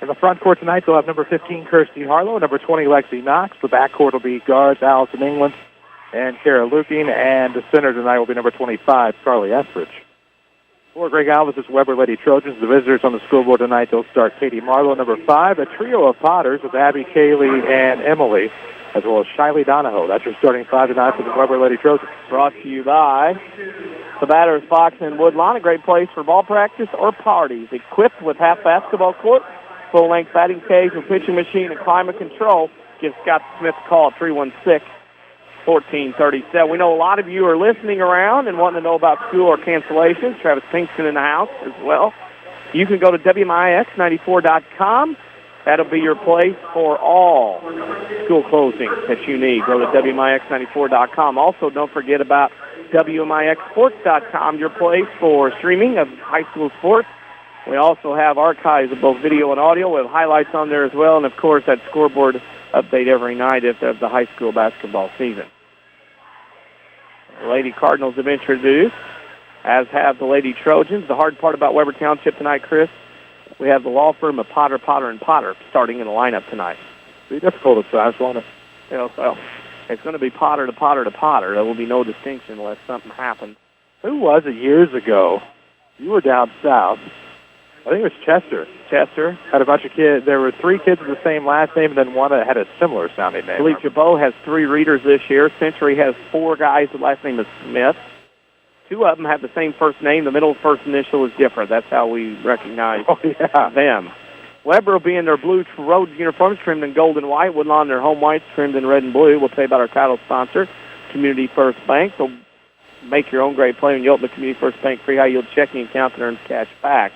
In the front court tonight, they'll have number 15, Kirsty Harlow, number 20, Lexi Knox. The back court will be guards Allison England and Kara Luking, and the center tonight will be number 25, Carly Etheridge. For Greg Alvis' Webber Lady Trojans, the visitors on the scoreboard tonight, they'll start Katie Marlowe, number 5, a trio of Potters with Abby, Kaylee, and Emily, as well as Shiley Donahoe. That's your starting 5 tonight for the Webber Lady Trojans. Brought to you by the Batters Box in Woodlawn, a great place for ball practice or parties. Equipped with half basketball court, full-length batting cage with pitching machine and climate control. Give Scott Smith a call at 316-1437. We know a lot of you are listening around and wanting to know about school or cancellations. Travis Pinkston in the house as well. You can go to WMIX94.com. That'll be your place for all school closings that you need. Go to WMIX94.com. Also, don't forget about WMIXsports.com, your place for streaming of high school sports. We also have archives of both video and audio. We have highlights on there as well, and, of course, that scoreboard update every night of the high school basketball season. The Lady Cardinals have introduced, as have the Lady Trojans. The hard part about Webber Township tonight, Chris, we have the law firm of Potter, Potter, and Potter starting in the lineup tonight. It'll be difficult at times, won't it? Well, it's going to be Potter to Potter to Potter. There will be no distinction unless something happens. Who was it years ago? You were down south. I think it was Chester. Chester had a bunch of kids. There were 3 kids with the same last name, and then one that had a similar sounding name. I believe Chabot has 3 readers this year. Century has 4 guys whose last name is Smith. 2 of them have the same first name. The middle first initial is different. That's how we recognize them. Webber will be in their blue road uniforms trimmed in gold and white. Woodlawn, their home whites trimmed in red and blue. We'll tell you about our title sponsor, Community First Bank. So make your own great play when you open the Community First Bank free high-yield checking account that earns cash back.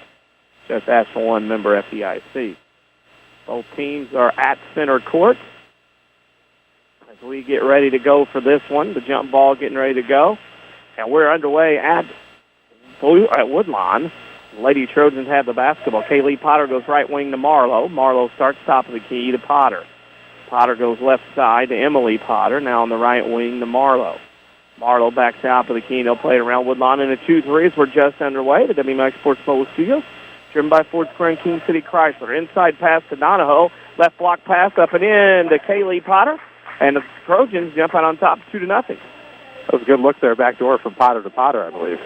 Just ask for one member FDIC. Both teams are at center court. As we get ready to go for this one, the jump ball getting ready to go. And we're underway at Woodlawn. Lady Trojans have the basketball. Kaylee Potter goes right wing to Marlowe. Marlowe starts top of the key to Potter. Potter goes left side to Emily Potter. Now on the right wing to Marlowe. Marlowe back top of the key. They'll play it around Woodlawn in a 2-3 as we're just underway. The WMIX Sports Mobile Studios, driven by Ford Square and King City Chrysler. Inside pass to Donahoe. Left block pass up and in to Kaylee Potter. And the Trojans jump out on top 2-0. That was a good look there, back door from Potter to Potter, I believe.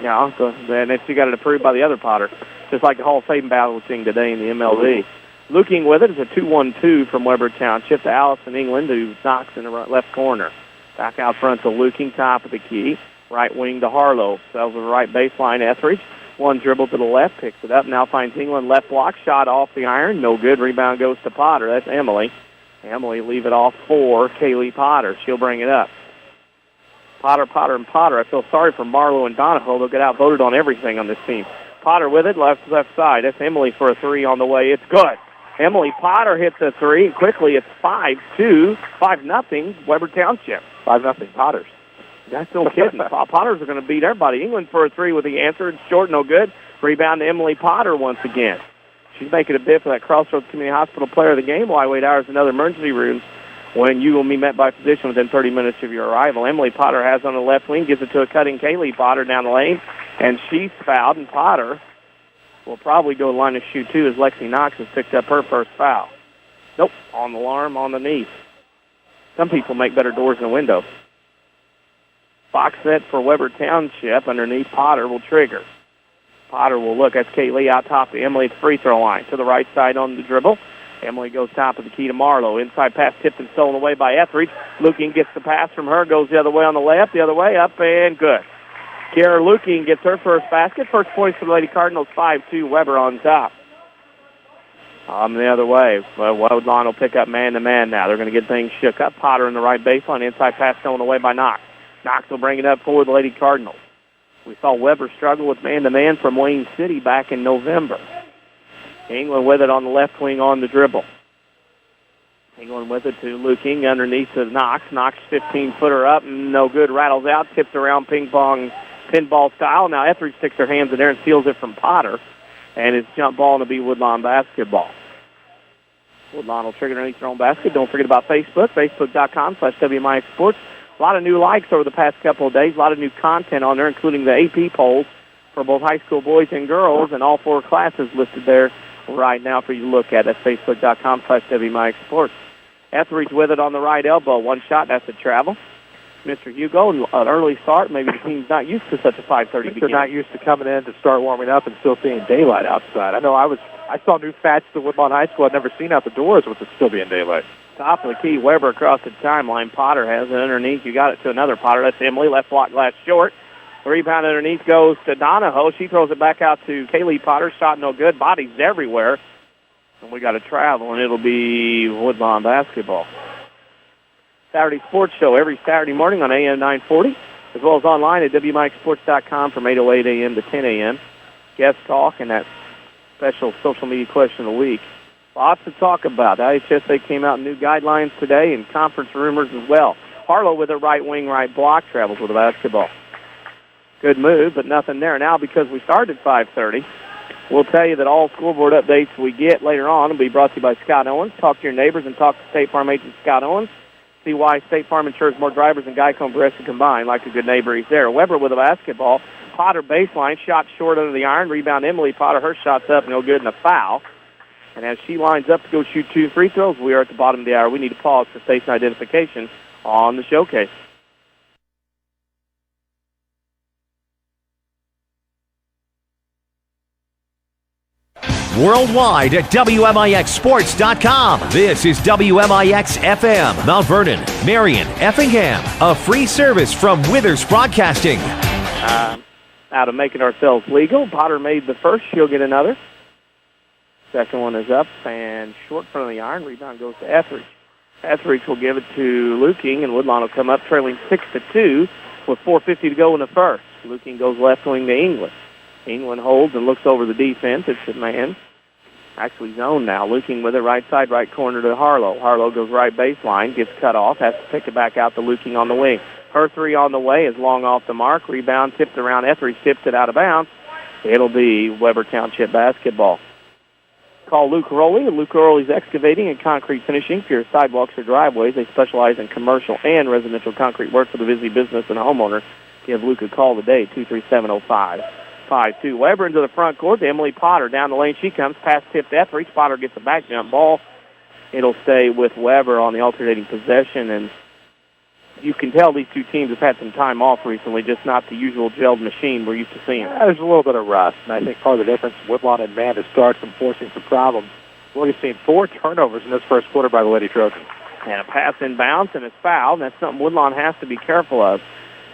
Yeah, and then she got it approved by the other Potter, just like the Hall of Fame battle we're seeing today in the MLB. Looking with it is a 2-1-2 from Webber Township to Allison England, who knocks in the left corner. Back out front to Luking, top of the key. Right wing to Harlow. Sells the right baseline, Etheridge. One dribble to the left, picks it up. Now finds England, left block, shot off the iron. No good. Rebound goes to Potter. That's Emily. Emily leave it off for Kaylee Potter. She'll bring it up. Potter, Potter, and Potter. I feel sorry for Marlowe and Donahoe. They'll get outvoted on everything on this team. Potter with it, left side. That's Emily for a 3 on the way. It's good. Emily Potter hits a 3. Quickly, it's 5-0, Webber Township. 5-0 Potters. That's no kidding. Potters are going to beat everybody. England for a 3 with the answer. It's short, no good. Rebound to Emily Potter once again. She's making a bid for that Crossroads Community Hospital Player of the Game. While wait hours in other emergency rooms when you will be met by a physician within 30 minutes of your arrival. Emily Potter has on the left wing, gives it to a cutting Kaylee Potter down the lane, and she's fouled, and Potter will probably go to the line to shoot 2 as Lexi Knox has picked up her first foul. Nope, on the arm, on the knee. Some people make better doors than windows. Box set for Webber Township underneath Potter will trigger. Potter will look. That's Kaylee out top to Emily at the free throw line. To the right side on the dribble. Emily goes top of the key to Marlowe. Inside pass tipped and stolen away by Etheridge. Luking gets the pass from her, goes the other way on the layup, the other way, up and good. Kara Luking gets her first basket. First points for the Lady Cardinals, 5-2, Webber on top. On the other way, Woodlawn will pick up man-to-man now. They're going to get things shook up. Potter in the right baseline. Inside pass stolen away by Knox. Knox will bring it up for the Lady Cardinals. We saw Webber struggle with man-to-man from Wayne City back in November. England with it on the left wing on the dribble. England with it to Luking underneath to Knox. Knox 15-footer up, no good, rattles out, tips around pinball style. Now Etheridge sticks her hands in there and steals it from Potter. And it's jump ball to be Woodlawn basketball. Woodlawn will trigger underneath their own basket. Don't forget about Facebook, facebook.com/WMIX Sports. A lot of new likes over the past couple of days. A lot of new content on there, including the AP polls for both high school boys and girls, and all 4 classes listed there right now for you to look at. That's Facebook.com/WMIX Sports. Etheridge with it on the right elbow. One shot, that's a travel. Mr. Hugo, an early start. Maybe the team's not used to such a 5:30 beginning. They're not used to coming in to start warming up and still seeing daylight outside. I know I saw new facts at Woodlawn High School I'd never seen out the doors with it still being daylight. Top of the key, Webber across the timeline. Potter has it underneath. You got it to another Potter. That's Emily. Left block glass short. The rebound underneath goes to Donahoe. She throws it back out to Kaylee Potter. Shot no good. Bodies everywhere. And we got a travel, and it'll be Woodlawn basketball. Saturday Sports Show every Saturday morning on AM 940, as well as online at WMIXsports.com from 8:08 a.m. to 10 a.m. Guest talk and that special social media question of the week. Lots to talk about. The IHSA came out with new guidelines today and conference rumors as well. Harlow with a right wing, right block, travels with the basketball. Good move, but nothing there. Now, because we started at 5:30, we'll tell you that all scoreboard updates we get later on will be brought to you by Scott Owens. Talk to your neighbors and talk to State Farm agent Scott Owens. See why State Farm insures more drivers than Geico and Progressive combined. Like a good neighbor, he's there. Webber with a basketball. Potter baseline, shot short under the iron. Rebound Emily Potter. Her shot's up, no good, and a foul. And as she lines up to go shoot 2 free throws, we are at the bottom of the hour. We need to pause for station identification on the showcase. Worldwide at WMIXsports.com. This is WMIX FM, Mount Vernon, Marion, Effingham. A free service from Withers Broadcasting. Out of making ourselves legal. Potter made the first. She'll get another. Second one is up and short front of the iron. Rebound goes to Etheridge. Etheridge will give it to Luking, and Woodlawn will come up trailing 6-2 with 4:50 to go in the first. Luking goes left wing to England. England holds and looks over the defense. It's a man. Actually zone now. Luking with it right side, right corner to Harlow. Harlow goes right baseline, gets cut off, has to pick it back out to Luking on the wing. Her three on the way is long off the mark. Rebound tipped around. Etheridge tips it out of bounds. It'll be Webber Township basketball. Call Luke Rowley. Luke Rowley's Excavating and Concrete Finishing for your sidewalks or driveways. They specialize in commercial and residential concrete work for the busy business and homeowner. Give Luke a call today, 237-0552. Webber into the front court to Emily Potter. Down the lane she comes. Pass tipped Etheridge. Potter gets a back jump ball. It'll stay with Webber on the alternating possession, and you can tell these two teams have had some time off recently, just not the usual gelled machine we're used to seeing. There's a little bit of rust, and I think part of the difference, Woodlawn and man to start some forcing some problems. We've seen 4 turnovers in this first quarter by the Lady Trojans. And a pass in bounds, and it's fouled. That's something Woodlawn has to be careful of,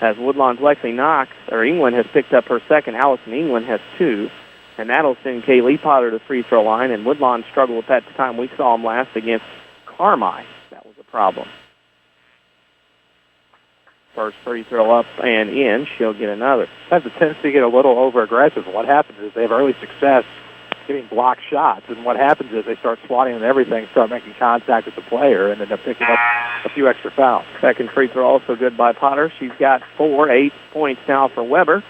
as Woodlawn's Lexi Knox, or England, has picked up her second. Allison England has 2, and that'll send Kaylee Potter to the free throw line, and Woodlawn struggled with that the time we saw them last against Carmi. That was a problem. First free throw up and in. She'll get another. Has a tendency to get a little over-aggressive. What happens is they have early success getting blocked shots, and what happens is they start swatting and everything, start making contact with the player, and end up picking up a few extra fouls. Second free throw also good by Potter. She's got 8 points now for Webber.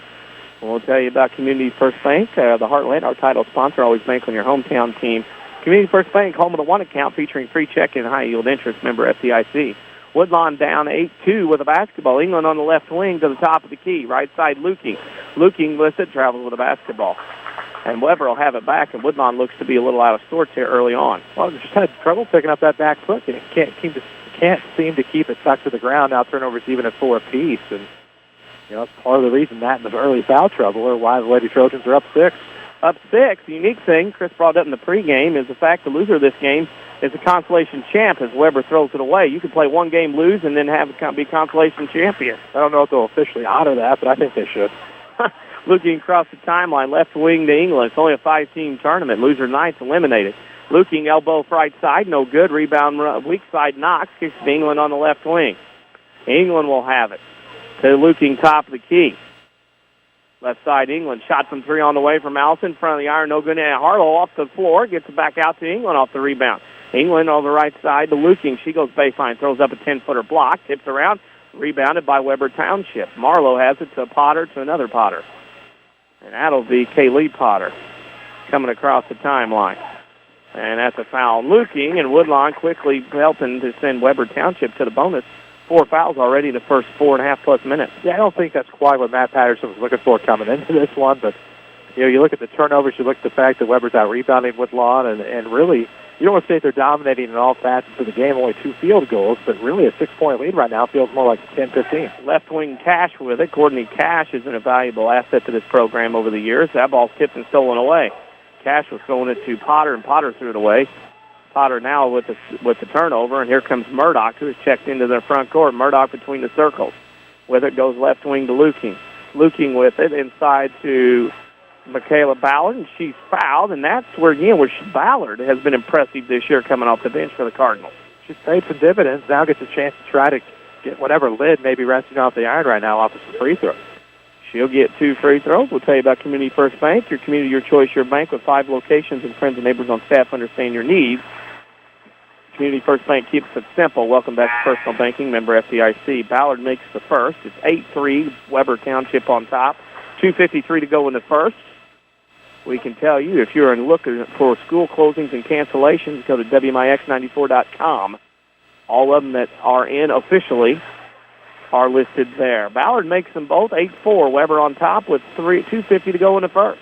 And we'll tell you about Community First Bank, the Heartland, our title sponsor. Always bank on your hometown team. Community First Bank, home of the one account featuring free checking and high-yield interest, member FDIC. Woodlawn down 8-2 with a basketball. England on the left wing to the top of the key. Right side, Luking. Luking listed, travels with a basketball. And Webber will have it back, and Woodlawn looks to be a little out of sorts here early on. Well, just had trouble picking up that back foot, and it can't seem to keep it tucked to the ground. Now turnovers even at 4 apiece, and that's part of the reason that and the early foul trouble are why the Lady Trojans are up 6. Up 6. The unique thing Chris brought up in the pregame is the fact the loser of this game is a consolation champ as Webber throws it away. You can play one game, lose, and then be consolation champion. I don't know if they'll officially honor that, but I think they should. Looking across the timeline, left wing to England. It's only a 5-team tournament. Loser ninth eliminated. Luking elbow right side, no good. Rebound weak side, Knox kicks to England on the left wing. England will have it. To Luking top of the key. Left side, England. Shot from 3 on the way from Allison. Front of the iron, no good. And Harlow off the floor. Gets it back out to England off the rebound. England on the right side to Luking. She goes baseline, throws up a 10-footer block. Tips around. Rebounded by Webber Township. Marlowe has it to Potter, to another Potter. And that'll be Kaylee Potter coming across the timeline. And that's a foul. Luking and Woodlawn quickly helping to send Webber Township to the bonus. 4 fouls already in the first 4.5+ minutes. Yeah, I don't think that's quite what Matt Patterson was looking for coming into this one, but You look at the turnovers, you look at the fact that Webber's out rebounding Woodlawn, and really, you don't want to say they're dominating in all facets of the game, only 2 field goals, but really a 6-point lead right now feels more like 10-15. Left wing Cash with it. Courtney Cash has been a valuable asset to this program over the years. That ball's tipped and stolen away. Cash was throwing it to Potter, and Potter threw it away. Potter now with the turnover, and here comes Murdoch, who has checked into the front court. Murdoch between the circles. With it goes left wing to Luking. Luking with it inside to Michaela Ballard, and she's fouled, and that's where Ballard has been impressive this year coming off the bench for the Cardinals. She's paid some dividends. Now gets a chance to try to get whatever lid may be resting off the iron right now off of some free throws. She'll get 2 free throws. We'll tell you about Community First Bank, your community, your choice, your bank, with 5 locations and friends and neighbors on staff understand your needs. Community First Bank keeps it simple. Welcome back to Personal Banking, member FDIC. Ballard makes the first. It's 8-3, Webber Township on top. 2:53 to go in the first. We can tell you, if you're looking for school closings and cancellations, go to WMIX94.com. All of them that are in officially are listed there. Ballard makes them both 8-4. Webber on top with 2:50 to go in the first.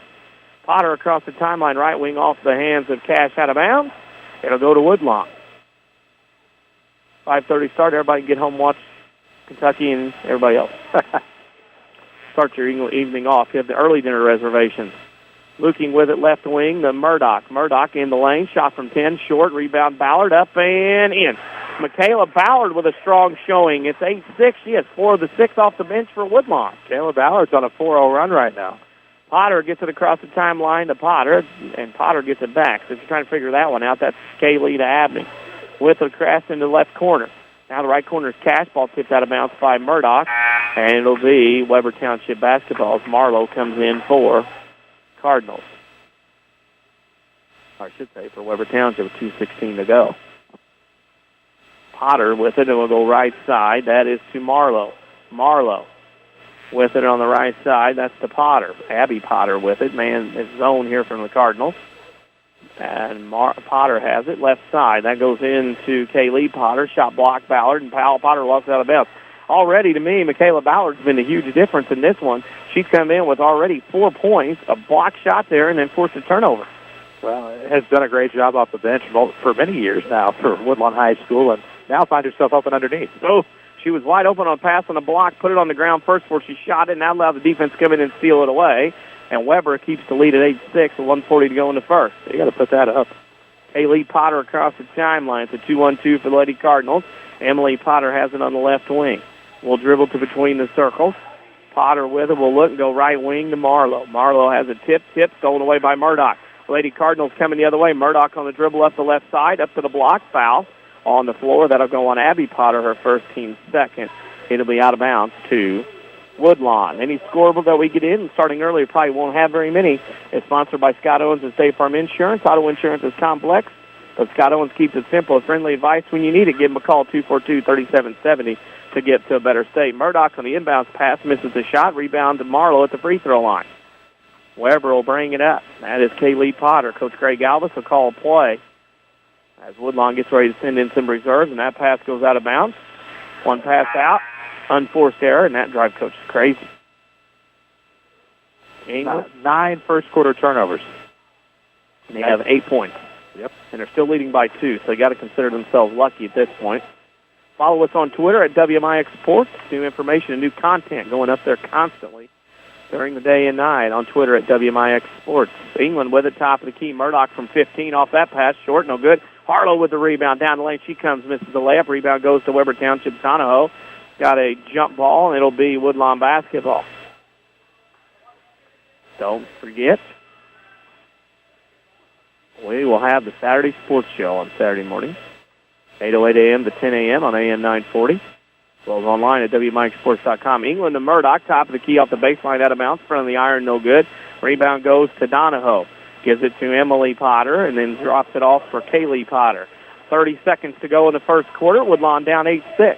Potter across the timeline, right wing off the hands of Cash out of bounds. It'll go to Woodlawn. 5:30 start. Everybody get home, watch Kentucky and everybody else. Start your evening off. You have the early dinner reservations. Luking with it left wing, the Murdoch. Murdoch in the lane, shot from 10, short, rebound Ballard, up and in. Michaela Ballard with a strong showing. It's 8-6. She has 4 of the 6 off the bench for Woodlawn. Michaela Ballard's on a 4-0 run right now. Potter gets it across the timeline to Potter, and Potter gets it back. So if you're trying to figure that one out, that's Kaylee to Abney. With a cross in the left corner. Now the right corner is Cash. Ball tipped out of bounds by Murdoch, and it'll be Webber Township basketball as Marlowe comes in for Cardinals. Or I should say for Webber Township with 2:16 to go. Potter with it, and will go right side. That is to Marlowe. Marlowe with it on the right side. That's to Potter. Abby Potter with it. Man, it's zone here from the Cardinals. And Potter has it left side. That goes into Kaylee Potter. Shot blocked Ballard, and Potter lost it out of bounds. Already, to me, Michaela Ballard's been a huge difference in this one. She's come in with already 4 points, a block shot there, and then forced a turnover. Well, has done a great job off the bench for many years now for Woodlawn High School, and now finds herself open underneath. So she was wide open on a pass on the block, put it on the ground first before she shot it, and now allowed the defense to come in and steal it away. And Webber keeps the lead at 8-6 with 1:40 to go in the first. So you got to put that up. Kaylee Potter across the timeline. It's a 2-1-2 for the Lady Cardinals. Emily Potter has it on the left wing. Will dribble to between the circles. Potter with it will look and go right wing to Marlowe. Marlowe has a tip, stolen away by Murdoch. Lady Cardinals coming the other way. Murdoch on the dribble up the left side, up to the block, foul on the floor. That'll go on Abby Potter, her first, team second. It'll be out of bounds to Woodlawn. Any scoreboard that we get in, starting early, probably won't have very many. It's sponsored by Scott Owens and State Farm Insurance. Auto insurance is complex, but Scott Owens keeps it simple. Friendly advice when you need it. Give him a call, 242-3770, to get to a better state. Murdoch on the inbounds pass, misses the shot. Rebound to Marlowe at the free throw line. Webber will bring it up. That is Kaylee Potter. Coach Craig Galvis will call a play as Woodlawn gets ready to send in some reserves, and that pass goes out of bounds. One pass out. Unforced error, and that drive coach is crazy. England, 9 first-quarter turnovers. And they have 8 points. Yep. And they're still leading by 2, so they got to consider themselves lucky at this point. Follow us on Twitter at WMIX Sports. New information and new content going up there constantly during the day and night on Twitter at WMIX Sports. England with it, top of the key. Murdoch from 15 off that pass, short, no good. Harlow with the rebound down the lane. She comes, misses the layup. Rebound goes to Webber Township Donahoe. Got a jump ball, and it'll be Woodlawn basketball. Don't forget, we will have the Saturday Sports Show on Saturday morning, 8:08 a.m. to 10 a.m. on AM 940. As well as online at WMIXsports.com. England to Murdoch, top of the key off the baseline, out of bounds, front of the iron, no good. Rebound goes to Donahoe. Gives it to Emily Potter, and then drops it off for Kaylee Potter. 30 seconds to go in the first quarter. Woodlawn down 8-6.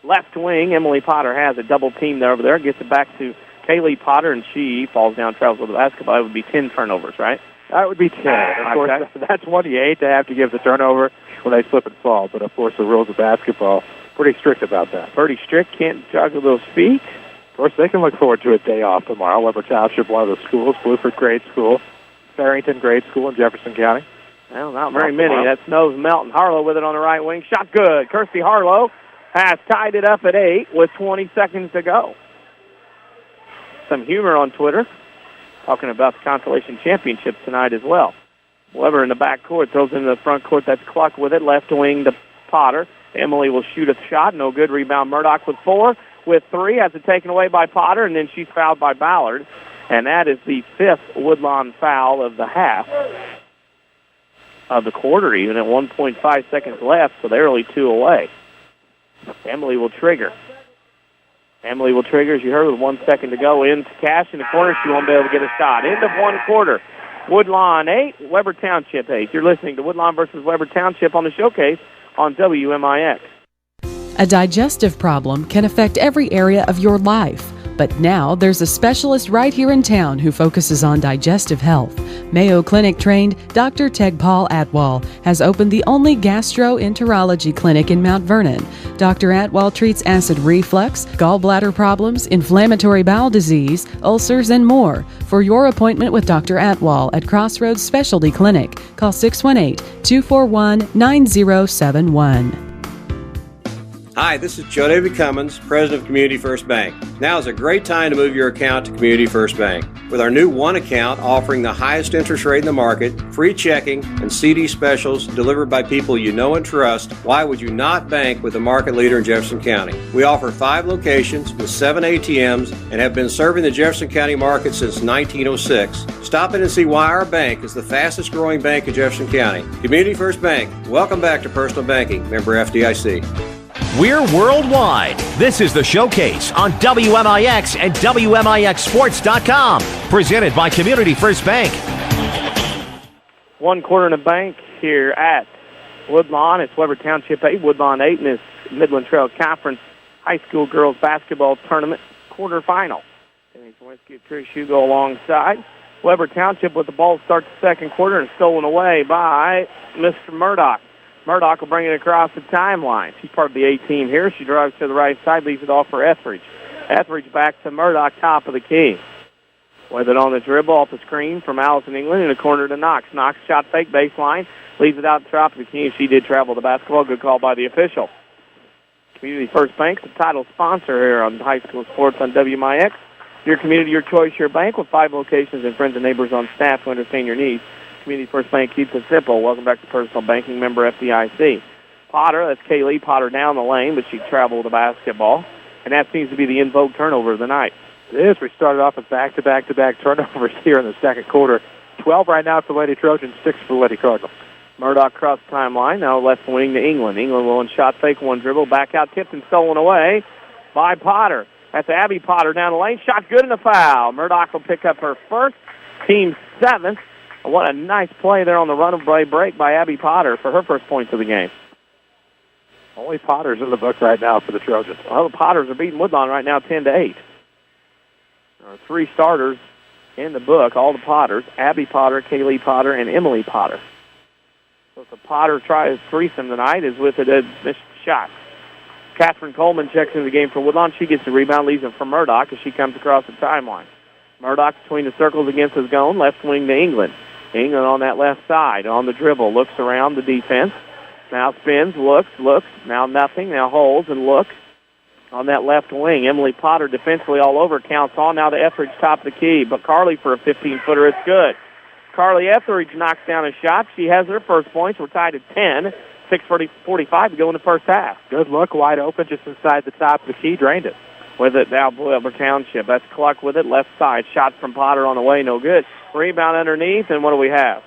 Left wing, Emily Potter has a double team there over there. Gets it back to Kaylee Potter, and she falls down, travels with the basketball. It would be 10 turnovers, right? That would be 10. Of course, that's one you hate to have to give the turnover when they slip and fall. But, of course, the rules of basketball, pretty strict about that. Pretty strict. Can't juggle those feet. course, they can look forward to a day off tomorrow. Webber Township, one of the schools, Bluford Grade School, Farrington Grade School in Jefferson County. Well, not very many. That snow's melting. Harlow with it on the right wing. Shot good. Kirsty Harlow has tied it up at 8 with 20 seconds to go. Some humor on Twitter, talking about the consolation championship tonight as well. Webber in the back court, throws into the front court. That's Cluck with it. Left wing to Potter. Emily will shoot a shot. No good. Rebound Murdoch with 4. With 3, has it taken away by Potter, and then she's fouled by Ballard. And that is the 5th Woodlawn foul of the half. Of the quarter, even at 1.5 seconds left, so they're only 2 away. Emily will trigger. Emily will trigger, as you heard, with 1 second to go. Into Cash in the corner. She won't be able to get a shot. End of one quarter. Woodlawn 8, Webber Township 8. You're listening to Woodlawn versus Webber Township on the Showcase on WMIX. A digestive problem can affect every area of your life. But now there's a specialist right here in town who focuses on digestive health. Mayo Clinic trained Dr. Tegpaul Atwal has opened the only gastroenterology clinic in Mount Vernon. Dr. Atwal treats acid reflux, gallbladder problems, inflammatory bowel disease, ulcers, and more. For your appointment with Dr. Atwal at Crossroads Specialty Clinic, call 618-241-9071. Hi, this is Joe David Cummins, President of Community First Bank. Now is a great time to move your account to Community First Bank. With our new One Account offering the highest interest rate in the market, free checking, and CD specials delivered by people you know and trust, why would you not bank with the market leader in Jefferson County? We offer 5 locations with 7 ATMs and have been serving the Jefferson County market since 1906. Stop in and see why our bank is the fastest growing bank in Jefferson County. Community First Bank. Welcome back to personal banking. Member FDIC. We're worldwide. This is the Showcase on WMIX and WMIXsports.com. Presented by Community First Bank. 1 quarter in the bank here at Woodlawn. It's Webber Township 8, Woodlawn 8 in this Midland Trail Conference High School Girls Basketball Tournament quarterfinal. Czerwinski, Trish Hugo alongside. Webber Township with the ball starts the second quarter and stolen away by Mr. Murdoch. Murdoch will bring it across the timeline. She's part of the A team here. She drives to the right side, leaves it off for Etheridge. Etheridge back to Murdoch, top of the key. With it on the dribble, off the screen from Allison England in the corner to Knox. Knox shot fake baseline, leaves it out the top of the key. She did travel the basketball. Good call by the official. Community First Bank, the title sponsor here on High School Sports on WMIX. Your community, your choice, your bank, with 5 locations and friends and neighbors on staff who understand your needs. Community First Bank keeps it simple. Welcome back to Personal Banking, member FDIC. Potter, that's Kaylee Potter down the lane, but she traveled the basketball. And that seems to be the in vogue turnover of the night. It is. We started off with back-to-back turnovers here in the second quarter. 12 right now for the Lady Trojans, 6 for the Lady Cardinals. Murdoch cross the timeline, now left wing to England. England will shot fake, one dribble, back out, tipped and stolen away by Potter. That's Abby Potter down the lane. Shot good in the foul. Murdoch will pick up her first, team 7th. What a nice play there on the runaway break by Abby Potter for her first points of the game. Only Potters in the book right now for the Trojans. Well, the Potters are beating Woodlawn right now 10-8. There are 3 starters in the book, all the Potters: Abby Potter, Kaylee Potter, and Emily Potter. So if the Potter tries threesome tonight, is with a missed shot. Catherine Coleman checks into the game for Woodlawn. She gets the rebound, leaves it for Murdoch as she comes across the timeline. Murdoch between the circles against his own, left wing to England. England on that left side, on the dribble, looks around the defense. Now spins, looks, now nothing, now holds and looks. On that left wing, Emily Potter defensively all over, counts on. Now to Etheridge, top of the key, but Carly for a 15-footer, it's good. Carly Etheridge knocks down a shot. She has her first points. We're tied at 10. 6:45 to go in the first half. Good look, wide open, just inside the top of the key, drained it. With it now, Webber Township. That's Cluck with it, left side. Shot from Potter on the way, no good. Rebound underneath, and what do we have?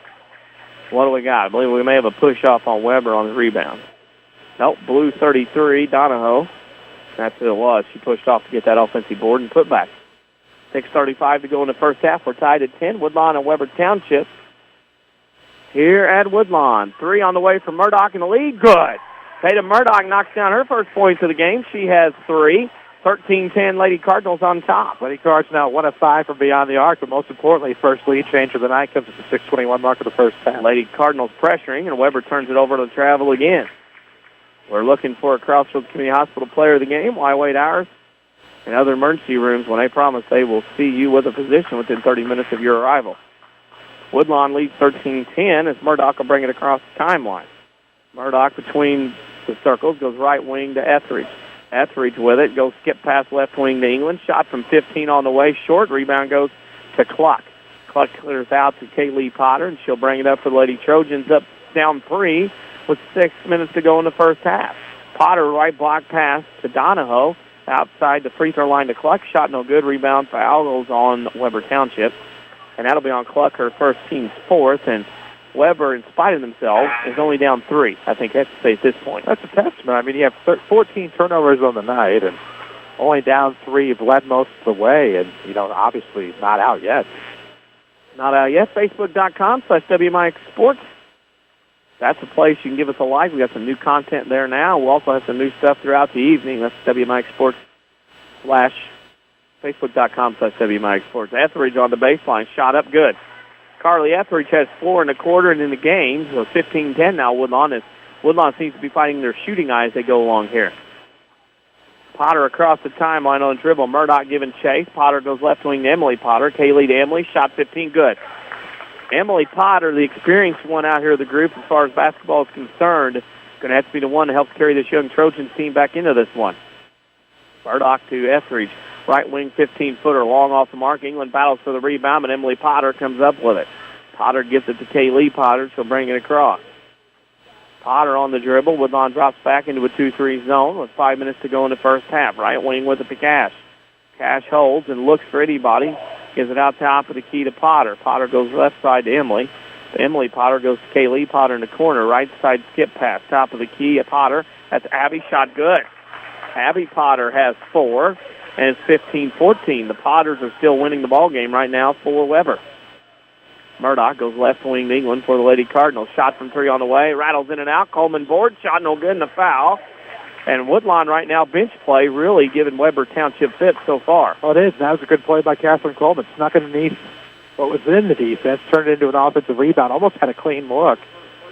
What do we got? I believe we may have a push-off on Webber on the rebound. Nope, blue 33, Donahoe. That's who it was. She pushed off to get that offensive board and put back. 6:35 to go in the first half. We're tied at 10. Woodlawn and Webber Township here at Woodlawn. 3 on the way from Murdoch in the lead. Good. Tatum Murdoch knocks down her first points of the game. She has 3. 13-10 Lady Cardinals on top. Lady Cards now 1 of 5 from beyond the arc, but most importantly, first lead change of the night comes at the 6:21 mark of the first half. Lady Cardinals pressuring, and Webber turns it over to travel again. We're looking for a Crossroads Community Hospital player of the game. Why wait hours? and other emergency rooms when they promise they will see you with a physician within 30 minutes of your arrival. Woodlawn leads 13-10 as Murdoch will bring it across the timeline. Murdoch between the circles goes right wing to Etheridge. Etheridge with it, goes skip pass left wing to England. Shot from 15 on the way, short. Rebound goes to Cluck. Cluck clears out to Kaylee Potter, and she'll bring it up for the Lady Trojans up down 3 with 6 minutes to go in the first half. Potter right block pass to Donahoe. Outside the free throw line to Cluck. Shot no good. Rebound foul goes on Webber Township. And that'll be on Cluck, her first, team's fourth. And Webber, in spite of themselves, is only down 3. I think that's to say at this point. That's a testament. I mean, you have 14 turnovers on the night and only down 3. You've led most of the way, and, obviously not out yet. Not out yet. Facebook.com/WMIX Sports. That's a place you can give us a like. We got some new content there now. We'll also have some new stuff throughout the evening. That's WMIX Sports Facebook.com/WMIX Sports. Etheridge on the baseline. Shot up good. Carly Etheridge has 4 1/4 in the game, so 15-10 now. Woodlawn seems to be fighting their shooting eye as they go along here. Potter across the timeline on dribble. Murdoch giving chase. Potter goes left wing to Emily Potter. Kaylee to Emily. Shot 15, good. Emily Potter, the experienced one out here of the group as far as basketball is concerned, going to have to be the one that helps carry this young Trojans team back into this one. Murdoch to Etheridge. Right wing 15-footer, long off the mark. England battles for the rebound, but Emily Potter comes up with it. Potter gives it to Kaylee Potter. She'll bring it across. Potter on the dribble. Woodlawn drops back into a 2-3 zone with 5 minutes to go in the first half. Right wing with it to Cash. Cash holds and looks for anybody. Gives it out top of the key to Potter. Potter goes left side to Emily. Emily Potter goes to Kaylee Potter in the corner. Right side skip pass. Top of the key at Potter. That's Abby. Shot good. Abby Potter has 4. And it's 15-14. The Potters are still winning the ball game right now for Webber. Murdoch goes left wing to England for the Lady Cardinals. Shot from 3 on the way. Rattles in and out. Coleman board. Shot no good in the foul. And Woodlawn right now, bench play, really giving Webber Township fits so far. Well, it is. That was a good play by Catherine Coleman. Snuck underneath what was in the defense, turned it into an offensive rebound. Almost had a clean look.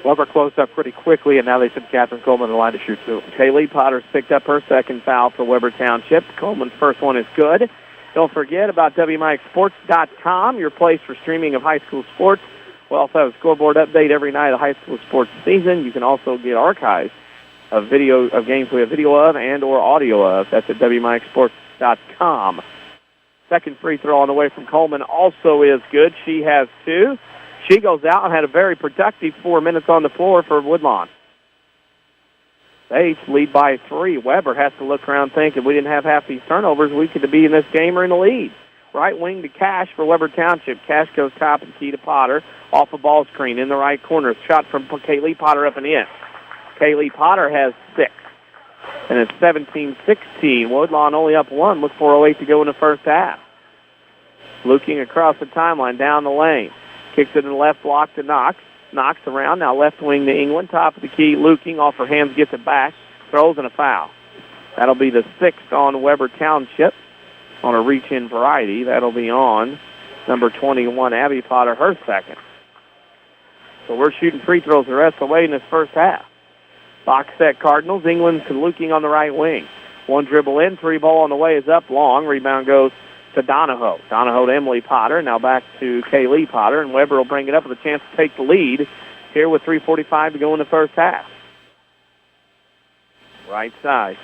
Webber closed up pretty quickly, and now they send Catherine Coleman in the line to shoot too. Kaylee Potter's picked up her second foul for Webber Township. Coleman's first one is good. Don't forget about WMIXsports.com, your place for streaming of high school sports. We also have a scoreboard update every night of high school sports season. You can also get archives of video of games we have video of and or audio of. That's at WMIXsports.com. Second free throw on the way from Coleman also is good. She has 2. She goes out and had a very productive 4 minutes on the floor for Woodlawn. They each lead by 3. Webber has to look around and think if we didn't have half these turnovers, we could be in this game or in the lead. Right wing to Cash for Webber Township. Cash goes top and key to Potter. Off a ball screen in the right corner. Shot from Kaylee Potter up and in. Kaylee Potter has 6. And it's 17-16. Woodlawn only up 1 with 4:08 to go in the first half. Looking across the timeline down the lane. Kicks it in the left block to Knox. Knox around, now left wing to England. Top of the key, Luking off her hands, gets it back. Throws in a foul. That'll be the 6th on Webber Township on a reach-in variety. That'll be on number 21, Abby Potter, her second. So we're shooting free throws the rest of the way in this first half. Box set Cardinals. England to Luking on the right wing. 1 dribble in, 3 ball on the way is up long. Rebound goes to Donahoe. Donahoe to Emily Potter. Now back to Kaylee Potter, and Webber will bring it up with a chance to take the lead here with 3:45 to go in the first half. Right side.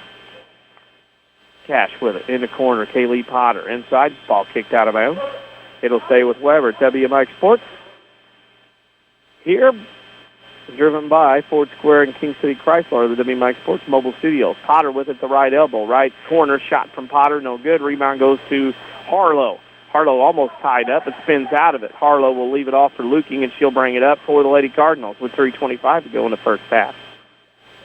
Cash with it in the corner. Kaylee Potter inside. Ball kicked out of bounds. It'll stay with Webber. WMIX Sports. Here, driven by Ford Square and King City Chrysler, the WMIX Sports Mobile Studios. Potter with it, the right elbow. Right corner shot from Potter. No good. Rebound goes to Harlow. Harlow almost tied up. It spins out of it. Harlow will leave it off for Luking, and she'll bring it up for the Lady Cardinals with 3:25 to go in the first half.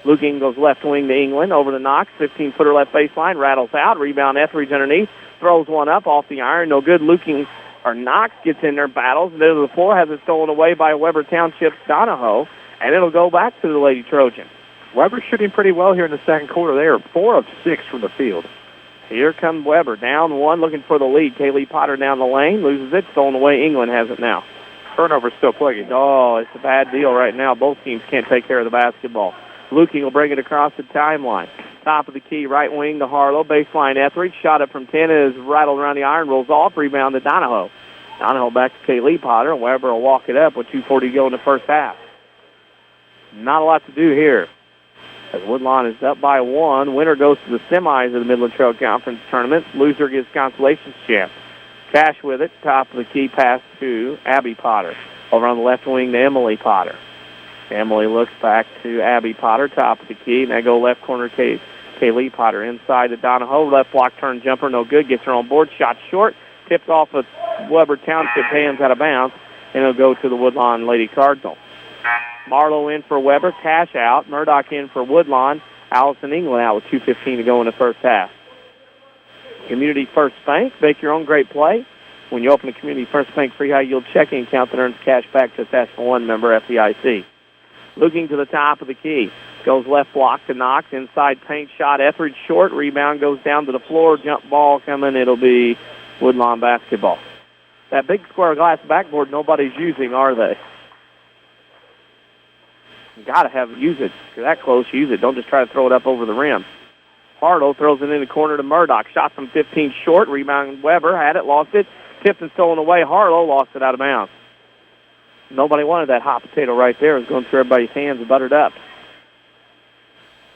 Luking goes left wing to England over to Knox. 15-footer left baseline. Rattles out. Rebound Etheridge underneath. Throws one up off the iron. No good. Knox gets in there, battles, and into the floor, has it stolen away by Webber Township's Donahoe, and it'll go back to the Lady Trojans. Webber's shooting pretty well here in the second quarter. They are 4 of 6 from the field. Here comes Webber, down 1, looking for the lead. Kaylee Potter down the lane, loses it, stolen away. England has it now. Turnover's still plaguing. Oh, it's a bad deal right now. Both teams can't take care of the basketball. Luking will bring it across the timeline. Top of the key, right wing to Harlow. Baseline Etheridge. Shot up from 10 is rattled around the iron, rolls off. Rebound to Donahoe. Donahoe back to Kaylee Potter. Webber will walk it up with 2:40 to go in the first half. Not a lot to do here. As Woodlawn is up by 1, winner goes to the semis of the Midland Trail Conference tournament. Loser gets consolations chance. Cash with it. Top of the key pass to Abby Potter. Over on the left wing to Emily Potter. Emily looks back to Abby Potter. Top of the key. Now go left corner Kaylee Potter. Inside to Donahoe. Left block turn jumper. No good. Gets her on board. Shot short. Tipped off of Webber Township hands out of bounds. And it'll go to the Woodlawn Lady Cardinals. Marlowe in for Webber. Cash out. Murdoch in for Woodlawn. Allison England out with 2:15 to go in the first half. Community First Bank. Make your own great play. When you open a Community First Bank free high-yield checking account that earns cash back, just ask for one member FDIC. Looking to the top of the key. Goes left block to Knox. Inside paint shot. Etheridge short. Rebound goes down to the floor. Jump ball coming. It'll be Woodlawn basketball. That big square glass backboard nobody's using, are they? You got to use it. If you're that close, use it. Don't just try to throw it up over the rim. Harlow throws it in the corner to Murdoch. Shot from 15 short. Rebound Webber. Had it. Lost it. Tipped and stolen away. Harlow lost it out of bounds. Nobody wanted that hot potato right there. It was going through everybody's hands and buttered up.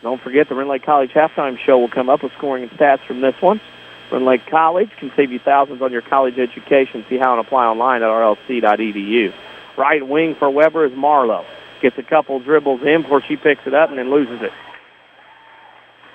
Don't forget the Rend Lake College halftime show will come up with scoring and stats from this one. Rend Lake College can save you thousands on your college education. See how and apply online at rlc.edu. Right wing for Webber is Marlowe. Gets a couple dribbles in before she picks it up and then loses it.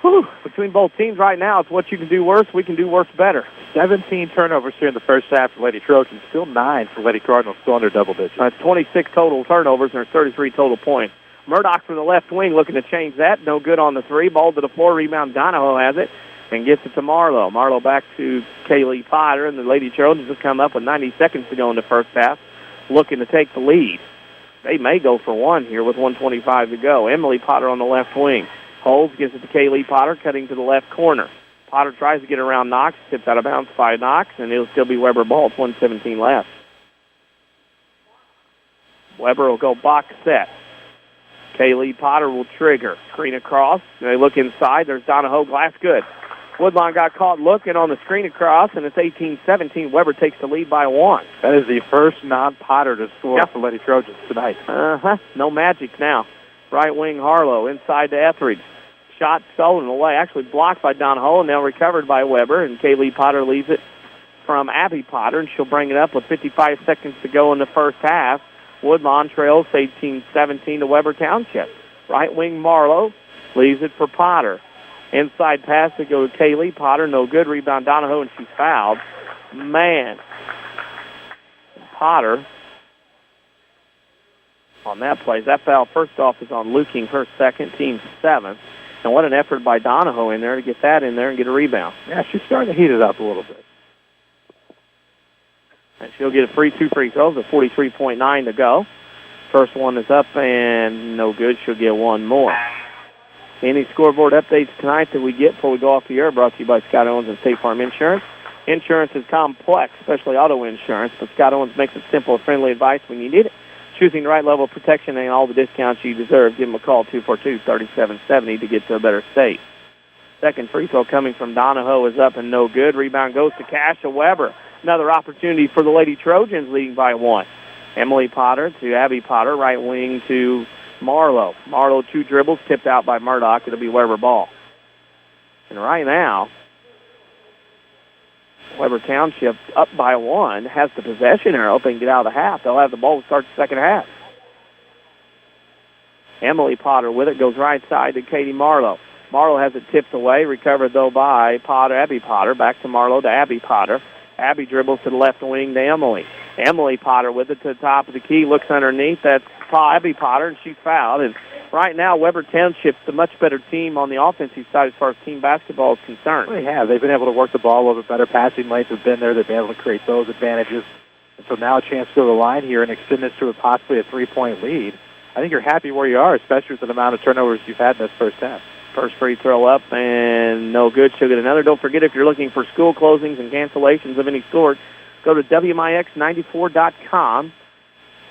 Whew. Between both teams right now, it's what you can do worse. We can do worse better. 17 turnovers here in the first half for Lady Trojans. Still 9 for Lady Cardinals, still under double digits. That's 26 total turnovers and there's 33 total points. Murdoch from the left wing looking to change that. No good on the three. Ball to the floor. Rebound. Donahoe has it and gets it to Marlowe. Marlowe back to Kaylee Potter, and the Lady Trojans have come up with 90 seconds to go in the first half, looking to take the lead. They may go for one here with 1:25 to go. Emily Potter on the left wing. Holds, gives it to Kaylee Potter, cutting to the left corner. Potter tries to get around Knox, tipped out of bounds by Knox, and it'll still be Webber ball. It's 1:17 left. Webber will go box set. Kaylee Potter will trigger. Screen across. They look inside. There's Donahoe. Glass good. Woodlawn got caught looking on the screen across, and it's 18-17. Webber takes the lead by 1. That is the first non-Potter to score for Lady Trojans tonight. No magic now. Right wing Harlow. Inside to Etheridge. Shot stolen away. Actually blocked by Donahoe, and now recovered by Webber. And Kaylee Potter leaves it from Abby Potter, and she'll bring it up with 55 seconds to go in the first half. Woodlawn trails 18-17 to Webber Township. Right wing Marlowe leaves it for Potter. Inside pass to go to Kaylee Potter. No good. Rebound Donahoe, and she's fouled. Man. Potter on that play. That foul, first off, is on Luking, her second, team 7th. And what an effort by Donahoe in there to get that in there and get a rebound. Yeah, she's starting to heat it up a little bit. And she'll get two free throws with 43.9 to go. First one is up and no good. She'll get one more. Any scoreboard updates tonight that we get before we go off the air brought to you by Scott Owens and State Farm Insurance. Insurance is complex, especially auto insurance, but Scott Owens makes it simple with friendly advice when you need it. Choosing the right level of protection and all the discounts you deserve. Give them a call, 242-3770, to get to a better state. Second free throw coming from Donahoe is up and no good. Rebound goes to Kasha Webber. Another opportunity for the Lady Trojans, leading by 1. Emily Potter to Abby Potter, right wing to Marlowe. Marlowe, 2 dribbles, tipped out by Murdoch. It'll be Webber ball. And right now, Webber Township up by 1, has the possession arrow. They can get out of the half. They'll have the ball to start the second half. Emily Potter with it, goes right side to Katie Marlowe. Marlowe has it tipped away, recovered though by Potter, Abby Potter. Back to Marlowe to Abby Potter. Abby dribbles to the left wing to Emily. Emily Potter with it to the top of the key, looks underneath. That's Abby Potter, and she's fouled. And right now, Webber Township's the much better team on the offensive side as far as team basketball is concerned. They have. They've been able to work the ball a little bit better. Passing lanes have been there. They've been able to create those advantages. And so now a chance to go to the line here and extend this to possibly a 3-point lead. I think you're happy where you are, especially with the amount of turnovers you've had in this first half. First free throw up and no good. She'll get another. Don't forget, if you're looking for school closings and cancellations of any sort, go to WMIX94.com.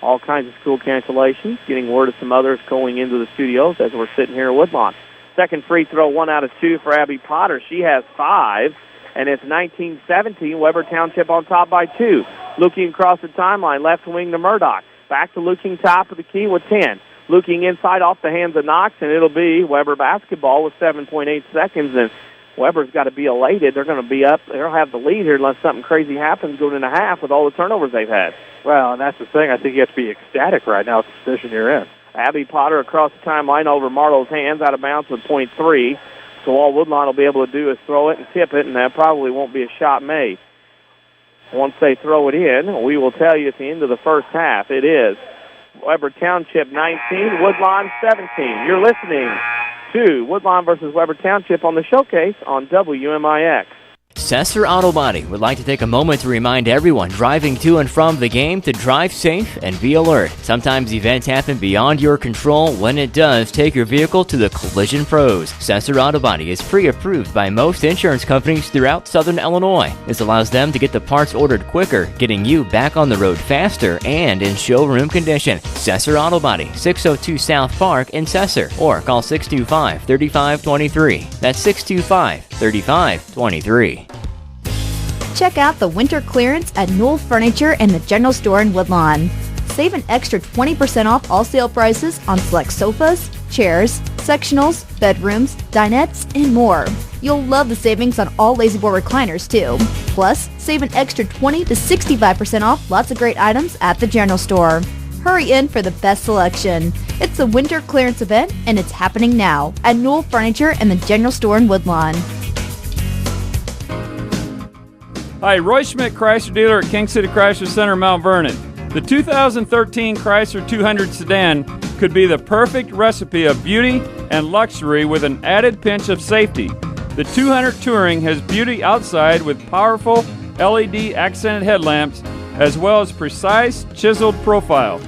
All kinds of school cancellations. Getting word of some others going into the studios as we're sitting here at Woodlawn. Second free throw, 1 out of 2 for Abby Potter. She has 5, and it's 19-17. Webber Township on top by 2. Looking across the timeline, left wing to Murdoch. Back to Looking top of the key with 10. Looking inside off the hands of Knox, and it'll be Webber basketball with 7.8 seconds, and Webber's got to be elated. They're going to be up. They'll have the lead here unless something crazy happens going into half with all the turnovers they've had. Well, and that's the thing. I think you have to be ecstatic right now with the position you're in. Abby Potter across the timeline over Marlowe's hands, out of bounds with .3. So all Woodlawn will be able to do is throw it and tip it, and that probably won't be a shot made. Once they throw it in, we will tell you at the end of the first half. It is Webber Township 19, Woodlawn 17. You're listening to Woodlawn versus Webber Township on the Showcase on WMIX. Sesser Auto Body would like to take a moment to remind everyone driving to and from the game to drive safe and be alert. Sometimes events happen beyond your control. When it does, take your vehicle to the Collision Pros. Sesser Auto Body is pre-approved by most insurance companies throughout Southern Illinois. This allows them to get the parts ordered quicker, getting you back on the road faster and in showroom condition. Sesser Auto Body, 602 South Park in Sesser, or call 625-3523. That's 625-3523. Check out the winter clearance at Newell Furniture and the General Store in Woodlawn. Save an extra 20% off all sale prices on select sofas, chairs, sectionals, bedrooms, dinettes, and more. You'll love the savings on all La-Z-Boy recliners, too. Plus, save an extra 20 to 65% off lots of great items at the General Store. Hurry in for the best selection. It's a winter clearance event, and it's happening now at Newell Furniture and the General Store in Woodlawn. Hi, Roy Schmidt Chrysler dealer at King City Chrysler Center, Mount Vernon. The 2013 Chrysler 200 sedan could be the perfect recipe of beauty and luxury with an added pinch of safety. The 200 Touring has beauty outside with powerful LED accented headlamps as well as precise chiseled profile.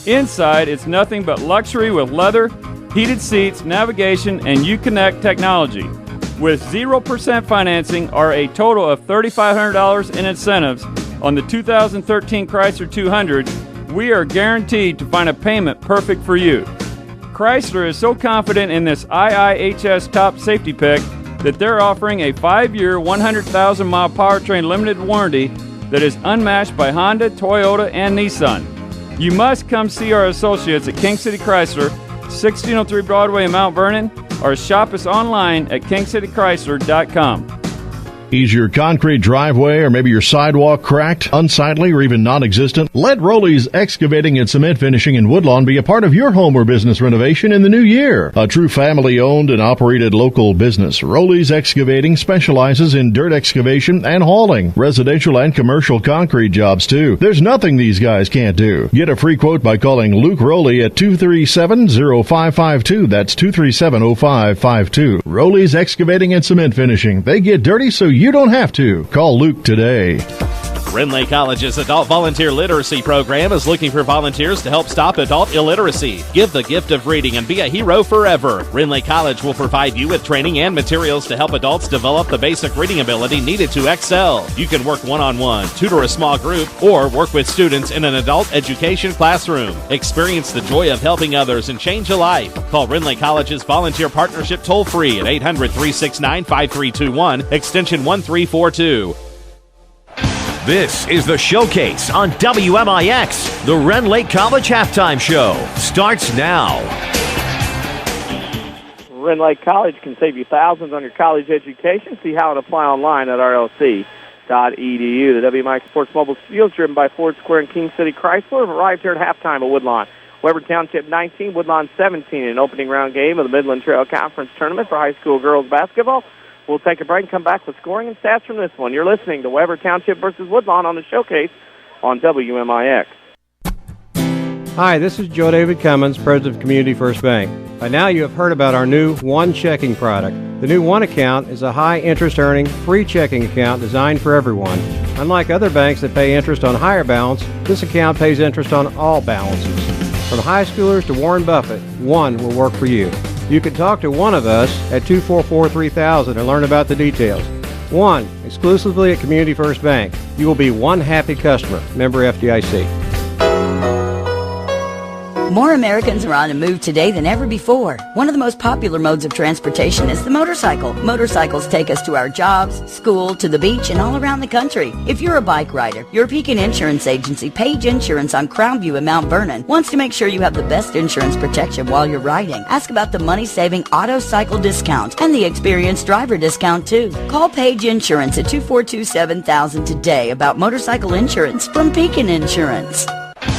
Inside, it's nothing but luxury with leather, heated seats, navigation, and Uconnect technology. With 0% financing or a total of $3,500 in incentives on the 2013 Chrysler 200, we are guaranteed to find a payment perfect for you. Chrysler is so confident in this IIHS top safety pick that they're offering a 5-year, 100,000-mile powertrain limited warranty that is unmatched by Honda, Toyota, and Nissan. You must come see our associates at King City Chrysler, 1603 Broadway in Mount Vernon, or shop us online at kingcitychrysler.com. Is your concrete driveway or maybe your sidewalk cracked, unsightly, or even non-existent? Let Rowley's Excavating and Cement Finishing in Woodlawn be a part of your home or business renovation in the new year. A true family-owned and operated local business, Rowley's Excavating specializes in dirt excavation and hauling, residential and commercial concrete jobs too. There's nothing these guys can't do. Get a free quote by calling Luke Rowley at 237-0552. That's 237-0552. Rowley's Excavating and Cement Finishing. They get dirty so you don't have to. Call Luke today. Renly College's Adult Volunteer Literacy Program is looking for volunteers to help stop adult illiteracy. Give the gift of reading and be a hero forever. Renly College will provide you with training and materials to help adults develop the basic reading ability needed to excel. You can work one-on-one, tutor a small group, or work with students in an adult education classroom. Experience the joy of helping others and change a life. Call Renly College's Volunteer Partnership toll-free at 800-369-5321, extension 1342. This is the Showcase on WMIX. The Ren Lake College Halftime Show starts now. Ren Lake College can save you thousands on your college education. See how to apply online at rlc.edu. The WMIX Sports Mobile Studios, driven by Ford Square and King City Chrysler, have arrived here at halftime at Woodlawn. Webber Township 19, Woodlawn 17, an opening round game of the Midland Trail Conference Tournament for high school girls basketball. We'll take a break and come back with scoring and stats from this one. You're listening to Webber Township versus Woodlawn on the Showcase on WMIX. Hi, this is Joe David Cummins, President of Community First Bank. By now you have heard about our new One Checking product. The new One Account is a high-interest earning, free checking account designed for everyone. Unlike other banks that pay interest on higher balance, this account pays interest on all balances. From high schoolers to Warren Buffett, One will work for you. You can talk to one of us at 244-3000 and learn about the details. One, exclusively at Community First Bank. You will be one happy customer. Member FDIC. More Americans are on the move today than ever before. One of the most popular modes of transportation is the motorcycle. Motorcycles take us to our jobs, school, to the beach, and all around the country. If you're a bike rider, your Pekin Insurance Agency, Page Insurance on Crownview in Mount Vernon, wants to make sure you have the best insurance protection while you're riding. Ask about the money-saving auto cycle discount and the experienced driver discount, too. Call Page Insurance at 242-7000 today about motorcycle insurance from Pekin Insurance.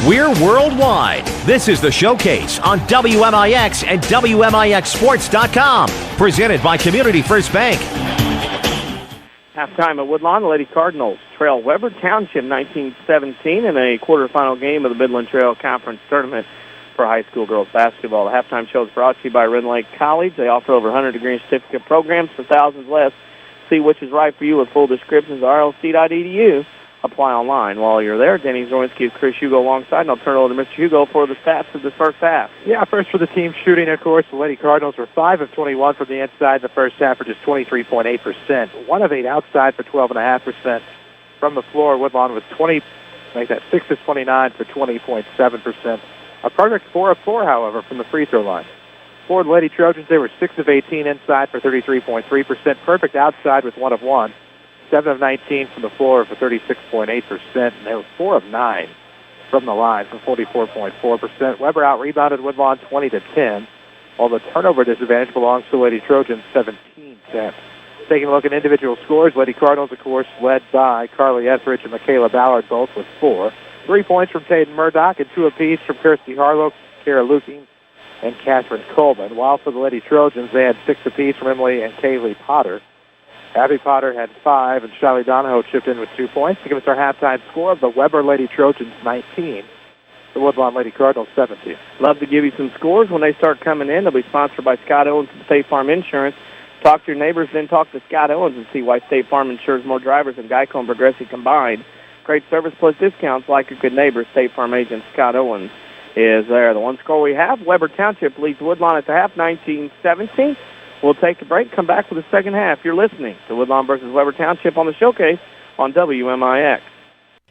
We're worldwide. This is the Showcase on WMIX and WMIXsports.com. Presented by Community First Bank. Halftime at Woodlawn Lady Cardinals trail Webber Township 19-17 in a quarterfinal game of the Midland Trail Conference tournament for high school girls basketball. The halftime show is brought to you by Rend Lake College. They offer over 100 degree and certificate programs for thousands less. See which is right for you with full descriptions at rlc.edu. Apply online. While you're there, Denny Czerwinski is Chris Hugo alongside, and I'll turn it over to Mr. Hugo for the stats of the first half. Yeah, first for the team shooting, of course, the Lady Cardinals were 5 of 21 from the inside in the first half for just 23.8%. 1 of 8 outside for 12.5%. From the floor, Woodlawn was 6 of 29 for 20.7%. A perfect 4 of 4, however, from the free throw line. For the Lady Trojans, they were 6 of 18 inside for 33.3%. Perfect outside with 1 of 1. 7 of 19 from the floor for 36.8%, and they were 4 of 9 from the line for 44.4%. Webber out-rebounded Woodlawn 20-10, while the turnover disadvantage belongs to Lady Trojans 17-10. Taking a look at individual scores, Lady Cardinals, of course, led by Carly Etheridge and Michaela Ballard, both with 4. 3 points from Tayden Murdoch and 2 apiece from Kirsty Harlow, Kara Luking, and Catherine Coleman. While for the Lady Trojans, they had 6 apiece from Emily and Kaylee Potter. Abby Potter had 5, and Shiley Donahoe chipped in with 2 points to give us our halftime score of the Webber Lady Trojans 19, the Woodlawn Lady Cardinals 17. Love to give you some scores when they start coming in. They'll be sponsored by Scott Owens and State Farm Insurance. Talk to your neighbors, then talk to Scott Owens and see why State Farm insures more drivers than Geico and Progressive combined. Great service plus discounts like a good neighbor. State Farm agent Scott Owens is there. The one score we have, Webber Township leads Woodlawn at the half, 19-17. We'll take a break, come back for the second half. You're listening to Woodlawn versus Webber Township on the Showcase on WMIX.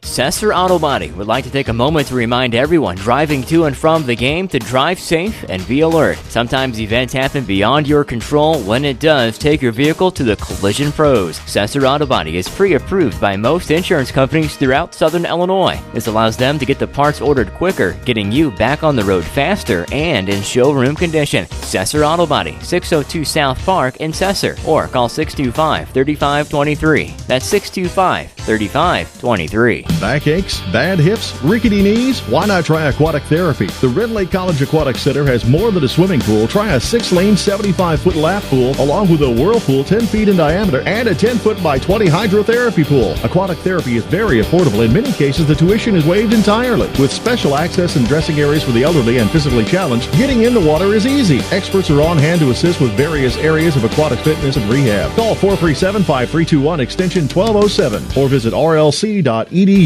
Sesser Auto Body would like to take a moment to remind everyone driving to and from the game to drive safe and be alert. Sometimes events happen beyond your control. When it does, take your vehicle to the collision pros. Sesser Auto Body is pre-approved by most insurance companies throughout Southern Illinois. This allows them to get the parts ordered quicker, getting you back on the road faster and in showroom condition. Sesser Auto Body, 602 South Park in Sesser, or call 625-3523. That's 625-3523. Backaches, bad hips, rickety knees? Why not try aquatic therapy? The Rend Lake College Aquatic Center has more than a swimming pool. Try a 6-lane, 75-foot lap pool, along with a whirlpool 10 feet in diameter and a 10-foot by 20 hydrotherapy pool. Aquatic therapy is very affordable. In many cases, the tuition is waived entirely. With special access and dressing areas for the elderly and physically challenged, getting in the water is easy. Experts are on hand to assist with various areas of aquatic fitness and rehab. Call 437-5321 extension 1207 or visit rlc.edu.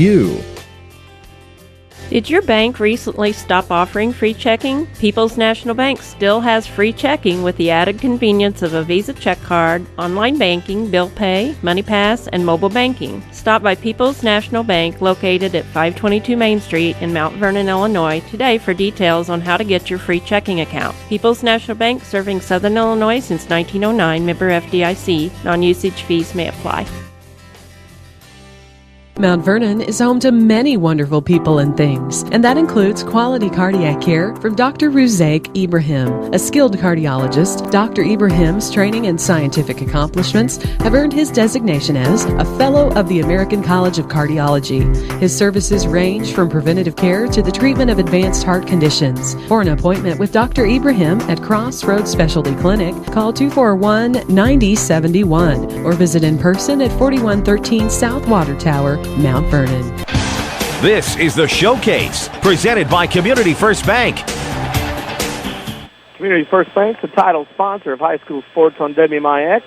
Did your bank recently stop offering free checking? People's National Bank still has free checking with the added convenience of a Visa check card, online banking, bill pay, MoneyPass, and mobile banking. Stop by People's National Bank located at 522 Main Street in Mount Vernon, Illinois today for details on how to get your free checking account. People's National Bank, serving Southern Illinois since 1909, member FDIC. Non-usage fees may apply. Mount Vernon is home to many wonderful people and things, and that includes quality cardiac care from Dr. Ruzaik Ibrahim. A skilled cardiologist, Dr. Ibrahim's training and scientific accomplishments have earned his designation as a Fellow of the American College of Cardiology. His services range from preventative care to the treatment of advanced heart conditions. For an appointment with Dr. Ibrahim at Crossroads Specialty Clinic, call 241-9071 or visit in person at 4113 South Water Tower, Mount Vernon. This is the Showcase, presented by Community First Bank. Community First Bank's the title sponsor of high school sports on WMIX.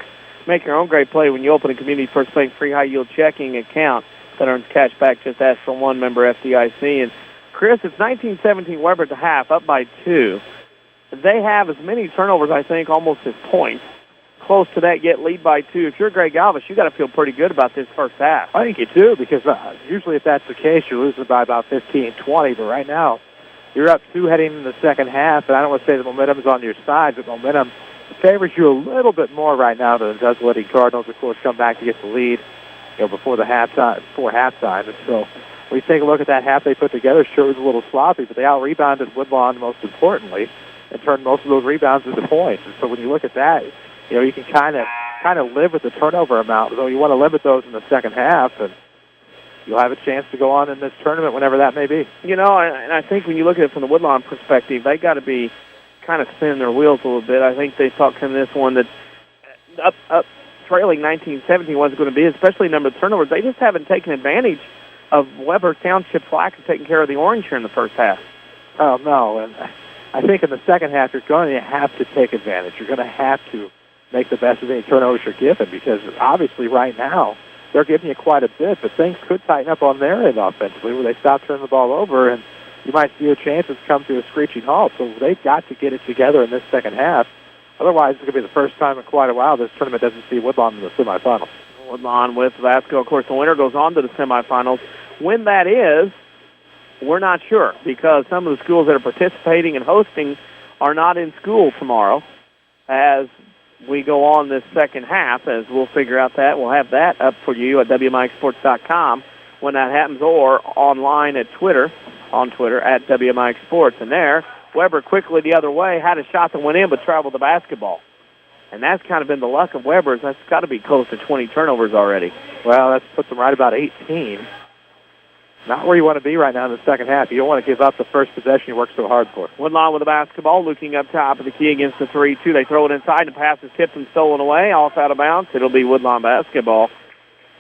Make your own great play when you open a Community First Bank free high-yield checking account that earns cash back. Just ask for one member FDIC. And, Chris, it's 19-17 Webber at the half, up by 2. They have as many turnovers, I think, almost as points. Close to that, yet lead by 2. If you're Greg Alvis, you got to feel pretty good about this first half. I think you do, because usually if that's the case, you're losing by about 15-20. But right now, you're up 2 heading in the second half, and I don't want to say the momentum's on your side, but momentum favors you a little bit more right now than it does Lady Cardinals. Of course, come back to get the lead, before halftime. And so when you take a look at that half they put together, sure it was a little sloppy, but they out-rebounded Woodlawn most importantly and turned most of those rebounds into points. And so when you look at that, you can kind of live with the turnover amount, though you want to limit those in the second half, and you'll have a chance to go on in this tournament whenever that may be. And I think when you look at it from the Woodlawn perspective, they got to be kind of spinning their wheels a little bit. I think they thought in this one that up trailing 19-17 wasn't going to be, especially the number of turnovers. They just haven't taken advantage of Webber Township's lack of taking care of the orange here in the first half. Oh, no, and I think in the second half you're going to have to take advantage. You're going to have to make the best of any turnovers you're given, because obviously right now they're giving you quite a bit, but things could tighten up on their end offensively where they stop turning the ball over, and you might see your chances come to a screeching halt. So they've got to get it together in this second half. Otherwise, it's going to be the first time in quite a while this tournament doesn't see Woodlawn in the semifinals. Woodlawn with Vasco. Of course, the winner goes on to the semifinals. When that is, we're not sure, because some of the schools that are participating and hosting are not in school tomorrow as we go on this second half, as we'll figure out that. We'll have that up for you at WMIXsports.com when that happens, or online at on Twitter at WMIX Sports. And there, Webber quickly the other way, had a shot that went in but traveled the basketball. And that's kind of been the luck of Webber's. That's got to be close to 20 turnovers already. Well, that puts them right about 18. Not where you want to be right now in the second half. You don't want to give up the first possession you worked so hard for. Woodlawn with the basketball, looking up top of the key against the 3-2. They throw it inside, and the pass is tipped and stolen away, off out of bounds. It'll be Woodlawn basketball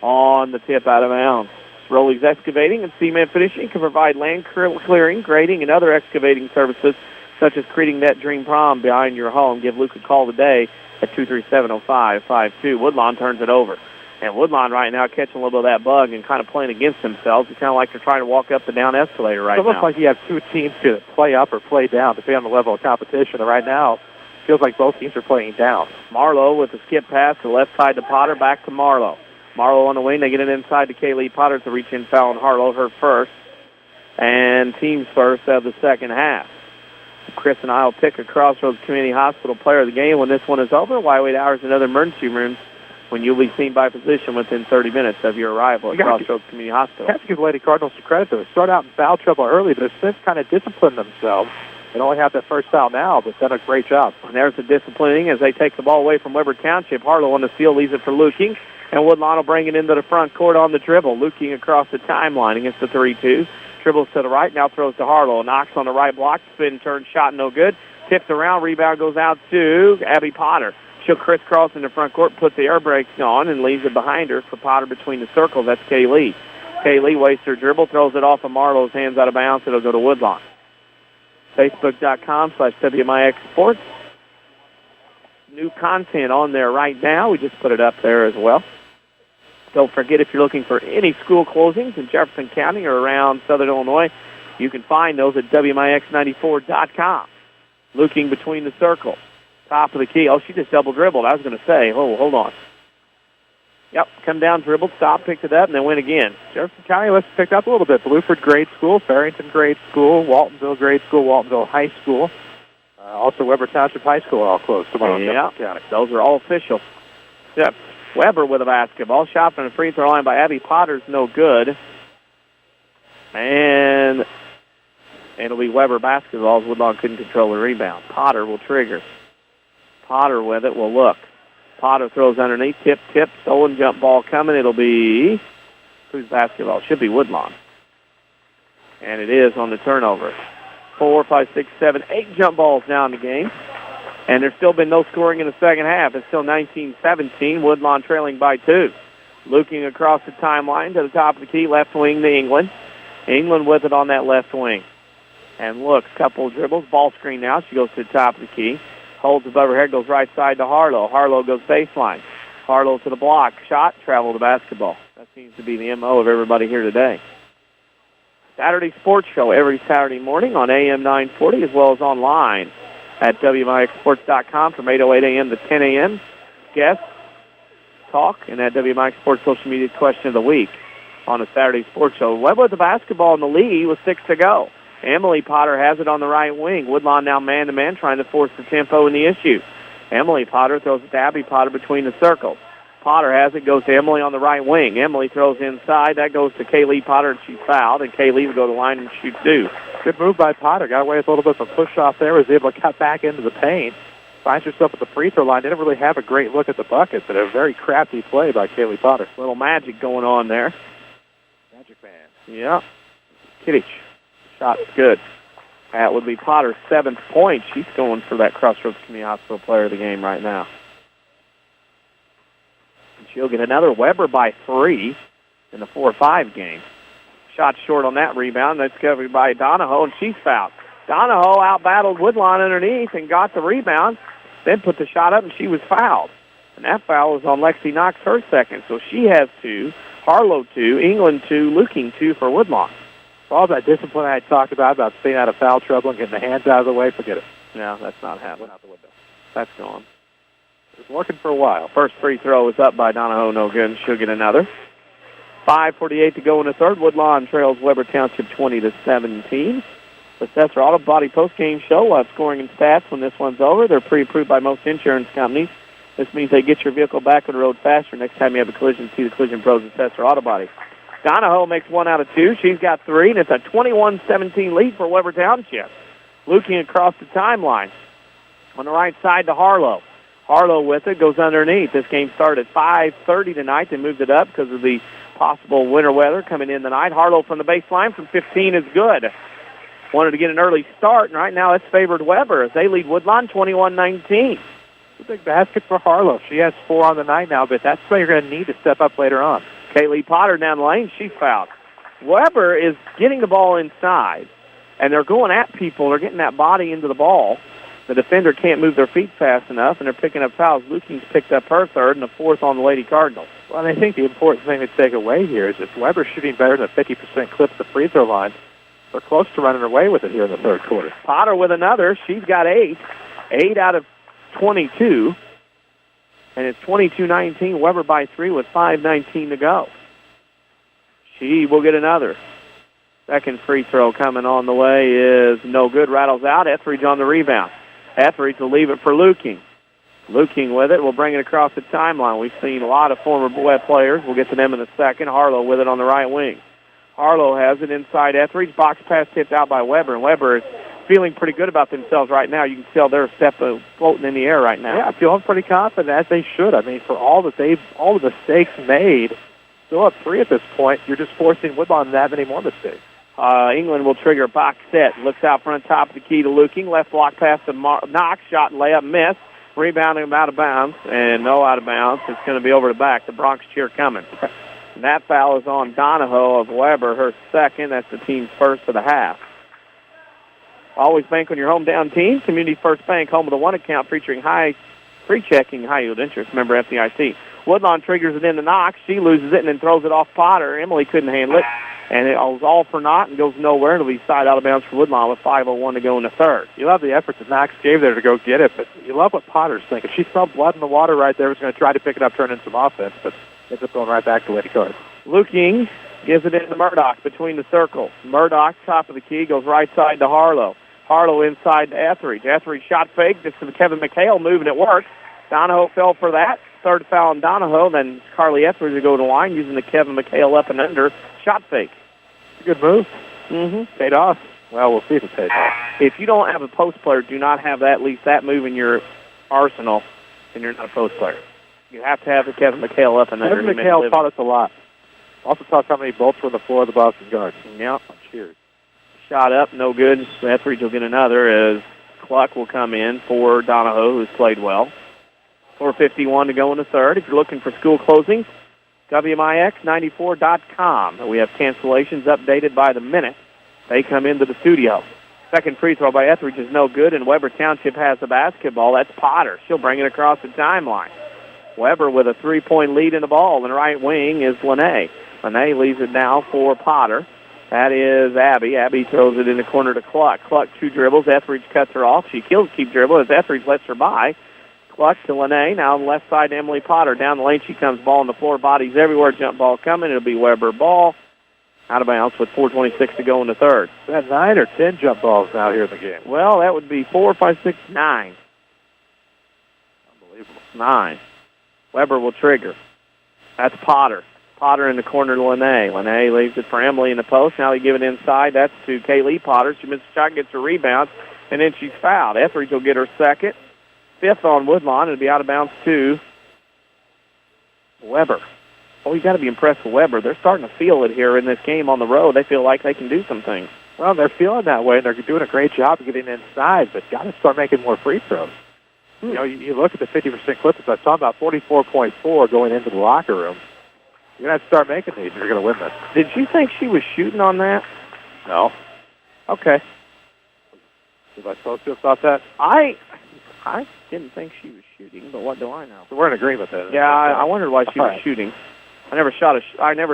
on the tip out of bounds. Rowley's Excavating and Cement Finishing can provide land clearing, grading, and other excavating services, such as creating that dream prom behind your home. Give Luke a call today at 237-0552. Woodlawn turns it over. And Woodlawn right now catching a little bit of that bug and kind of playing against themselves. It's kind of like they're trying to walk up the down escalator right now. It looks like you have two teams to play up or play down, depending on the level of competition. And right now, it feels like both teams are playing down. Marlowe with the skip pass to the left side to Potter, back to Marlowe. Marlowe on the wing. They get it inside to Kaylee Potter to reach in foul on Harlow, her first. And team's first of the second half. Chris and I will pick a Crossroads Community Hospital player of the game when this one is over. Wide hours and other emergency rooms when you'll be seen by physician within 30 minutes of your arrival at Crossroads Community Hospital. You have to give Lady Cardinals some credit, though. They start out in foul trouble early, but they've since kind of disciplined themselves. They only have that first foul now, but done a great job. And there's the disciplining as they take the ball away from Webber Township. Harlow on the steal, leaves it for Luking. And Woodlawn will bring it into the front court on the dribble. Luking across the timeline against the 3-2. Dribbles to the right, now throws to Harlow. Knocks on the right block, spin, turn, shot, no good. Tipped around, rebound goes out to Abby Potter. She'll crisscross in the front court, put the air brakes on, and leaves it behind her for Potter between the circles. That's Kaylee. Kaylee wastes her dribble, throws it off of Marlowe's hands out of bounds. It'll go to Woodlawn. Facebook.com/WMIX Sports. New content on there right now. We just put it up there as well. Don't forget, if you're looking for any school closings in Jefferson County or around Southern Illinois, you can find those at WMIX94.com. Luking between the circles. Top of the key. Oh, she just double dribbled. I was going to say, hold on. Yep, come down, dribbled, stop, picked it up, and then went again. Jefferson County, let's pick up a little bit. Bluford Grade School, Farrington Grade School, Waltonville Grade School, Waltonville High School. Also Webber Township High School are all closed tomorrow in Jefferson County. Those are all official. Yep. Webber with a basketball. Shot from the free throw line by Abby Potter's no good. And it'll be Webber basketball as Woodlawn couldn't control the rebound. Potter will trigger. Potter with it will look. Potter throws underneath. Tip, stolen jump ball coming. It'll be whose basketball? Should be Woodlawn. And it is on the turnover. 4, 5, 6, 7, 8 jump balls now in the game. And there's still been no scoring in the second half. It's still 19-17. Woodlawn trailing by 2. Luking across the timeline to the top of the key. Left wing to England. England with it on that left wing. And looks, couple of dribbles. Ball screen now. She goes to the top of the key. Holds above her head, goes right side to Harlow. Harlow goes baseline. Harlow to the block. Shot, travel to basketball. That seems to be the MO of everybody here today. Saturday Sports Show every Saturday morning on AM 940 as well as online at WMIXsports.com from 8:08 a.m. to 10 a.m. Guests, talk, and that WMIX Sports Social Media Question of the Week on a Saturday Sports Show. Webb with the basketball in the lead with 6 to go. Emily Potter has it on the right wing. Woodlawn now man-to-man trying to force the tempo in the issue. Emily Potter throws it to Abby Potter between the circles. Potter has it, goes to Emily on the right wing. Emily throws inside. That goes to Kaylee Potter, and she's fouled, and Kaylee will go to the line and shoot two. Good move by Potter. Got away with a little bit of a push-off there. Was able to cut back into the paint. Finds herself at the free throw line. Didn't really have a great look at the bucket, but a very crafty play by Kaylee Potter. Little magic going on there. Magic man. Yeah. Kittich. Shot's good. That would be Potter's 7th point. She's going for that Crossroads Community Hospital player of the game right now. And she'll get another. Webber by 3 in the 4-5 game. Shot short on that rebound. That's covered by Donahoe, and she's fouled. Donahoe out-battled Woodlawn underneath and got the rebound, then put the shot up, and she was fouled. And that foul was on Lexi Knox, her second. So she has 2, Harlow 2, England 2, Luking 2 for Woodlawn. All that discipline I talked about staying out of foul trouble and getting the hands out of the way, forget it. No, that's not happening. Out the window. That's gone. It was working for a while. First free throw is up by Donahoe, no good, and she'll get another. 5:48 to go in the third. Woodlawn trails Webber Township 20-17. The Sesser Auto Body post-game show will have scoring and stats when this one's over. They're pre-approved by most insurance companies. This means they get your vehicle back on the road faster. Next time you have a collision, see the collision pros at Sesser Auto Body. Donahoe makes 1 out of 2. She's got 3, and it's a 21-17 lead for Webber Township. Looking across the timeline. On the right side to Harlow. Harlow with it, goes underneath. This game started at 5:30 tonight. They moved it up because of the possible winter weather coming in tonight. Harlow from the baseline from 15 is good. Wanted to get an early start, and right now it's favored Webber as they lead Woodlawn 21-19. It's a big basket for Harlow. She has 4 on the night now, but that's what you're going to need to step up later on. Kaylee Potter down the lane, she's fouled. Webber is getting the ball inside, and they're going at people. They're getting that body into the ball. The defender can't move their feet fast enough, and they're picking up fouls. Luking's picked up her 3rd and the 4th on the Lady Cardinals. Well, and I think the important thing to take away here is if Webber's shooting better than a 50% clip at the free throw line, they're close to running away with it here in the third quarter. Potter with another. She's got 8. 8 out of 22. And it's 22-19. Webber by 3 with 5:19 to go. She will get another. Second free throw coming on the way is no good. Rattles out. Etheridge on the rebound. Etheridge will leave it for Luking. Luking with it. We'll bring it across the timeline. We've seen a lot of former Webb players. We'll get to them in a second. Harlow with it on the right wing. Harlow has it inside Etheridge. Box pass tipped out by Webber, and Webber is feeling pretty good about themselves right now. You can tell they're a step floating in the air right now. Yeah, feeling pretty confident, as they should. I mean, for all the mistakes made, still up 3 at this point. You're just forcing Woodlawn to have any more mistakes. England will trigger box set. Looks out front, top of the key to Luking. Left block pass to Knox. Shot and layup miss. Rebounding out of bounds. And no out of bounds. It's going to be over the back. The Bronx cheer coming. And that foul is on Donahoe of Webber, her 2nd. That's the team's 1st for the half. Always bank on your hometown team. Community First Bank, home of the one account featuring free checking, high yield interest. Member FDIC. Woodlawn triggers it into Knox. She loses it and then throws it off Potter. Emily couldn't handle it. And it was all for naught and goes nowhere. It'll be side out of bounds for Woodlawn with 5:01 to go in the third. You love the effort that Knox gave there to go get it, but you love what Potter's thinking. She smelled blood in the water right there. Was going to try to pick it up, turn in some offense, but ends up going right back to Lady Cardinals. Luking gives it into Murdoch between the circles. Murdoch, top of the key, goes right side to Harlow. Harlow inside to Etheridge. Etheridge shot fake. This is Kevin McHale moving it works. Donahoe fell for that. 3rd foul on Donahoe. Then Carly Etheridge will go to the line using the Kevin McHale up and under shot fake. Good move. Mm-hmm. Paid off. Well, we'll see if it pays off. If you don't have a post player, do not have that, at least that move in your arsenal, then you're not a post player. You have to have the Kevin McHale up and under. Kevin McHale taught us a lot. Also taught how many bolts were on the floor of the Boston Garden. Yep. Cheers. Shot up, no good. Etheridge will get another as Cluck will come in for Donahoe, who's played well. 4:51 to go in the third. If you're looking for school closings, WMIX94.com. We have cancellations updated by the minute. They come into the studio. Second free throw by Etheridge is no good, and Webber Township has the basketball. That's Potter. She'll bring it across the timeline. Webber with a 3-point lead in the ball. In the right wing is Lene. Lene leaves it now for Potter. That is Abby. Abby throws it in the corner to Cluck. Cluck 2 dribbles. Etheridge cuts her off. She kills keep dribble as Etheridge lets her by. Cluck to Lene. Now on the left side to Emily Potter. Down the lane she comes. Ball on the floor. Bodies everywhere. Jump ball coming. It'll be Webber ball. Out of bounds with 4:26 to go in the third. Is that 9 or 10 jump balls now here in the game? Well, that would be 4, 5, 6, 9. Unbelievable. 9. Webber will trigger. That's Potter. Potter in the corner to Lene. Lene leaves it for Emily in the post. Now they give it inside. That's to Kaylee Potter. She misses a shot, gets a rebound, and then she's fouled. Etheridge will get her second. 5th on Woodlawn. It'll be out of bounds to Webber. Oh, you got to be impressed with Webber. They're starting to feel it here in this game on the road. They feel like they can do some things. Well, they're feeling that way, and they're doing a great job of getting inside, but got to start making more free throws. You know, you look at the 50% clip, as I was talking about, 44.4 going into the locker room. You're going to have to start making these if you're going to win this. Did you think she was shooting on that? No. Okay. Was I supposed to have thought that? I didn't think she was shooting, but what do I know? So we're in agreement then. Yeah, I wondered why she was shooting. I never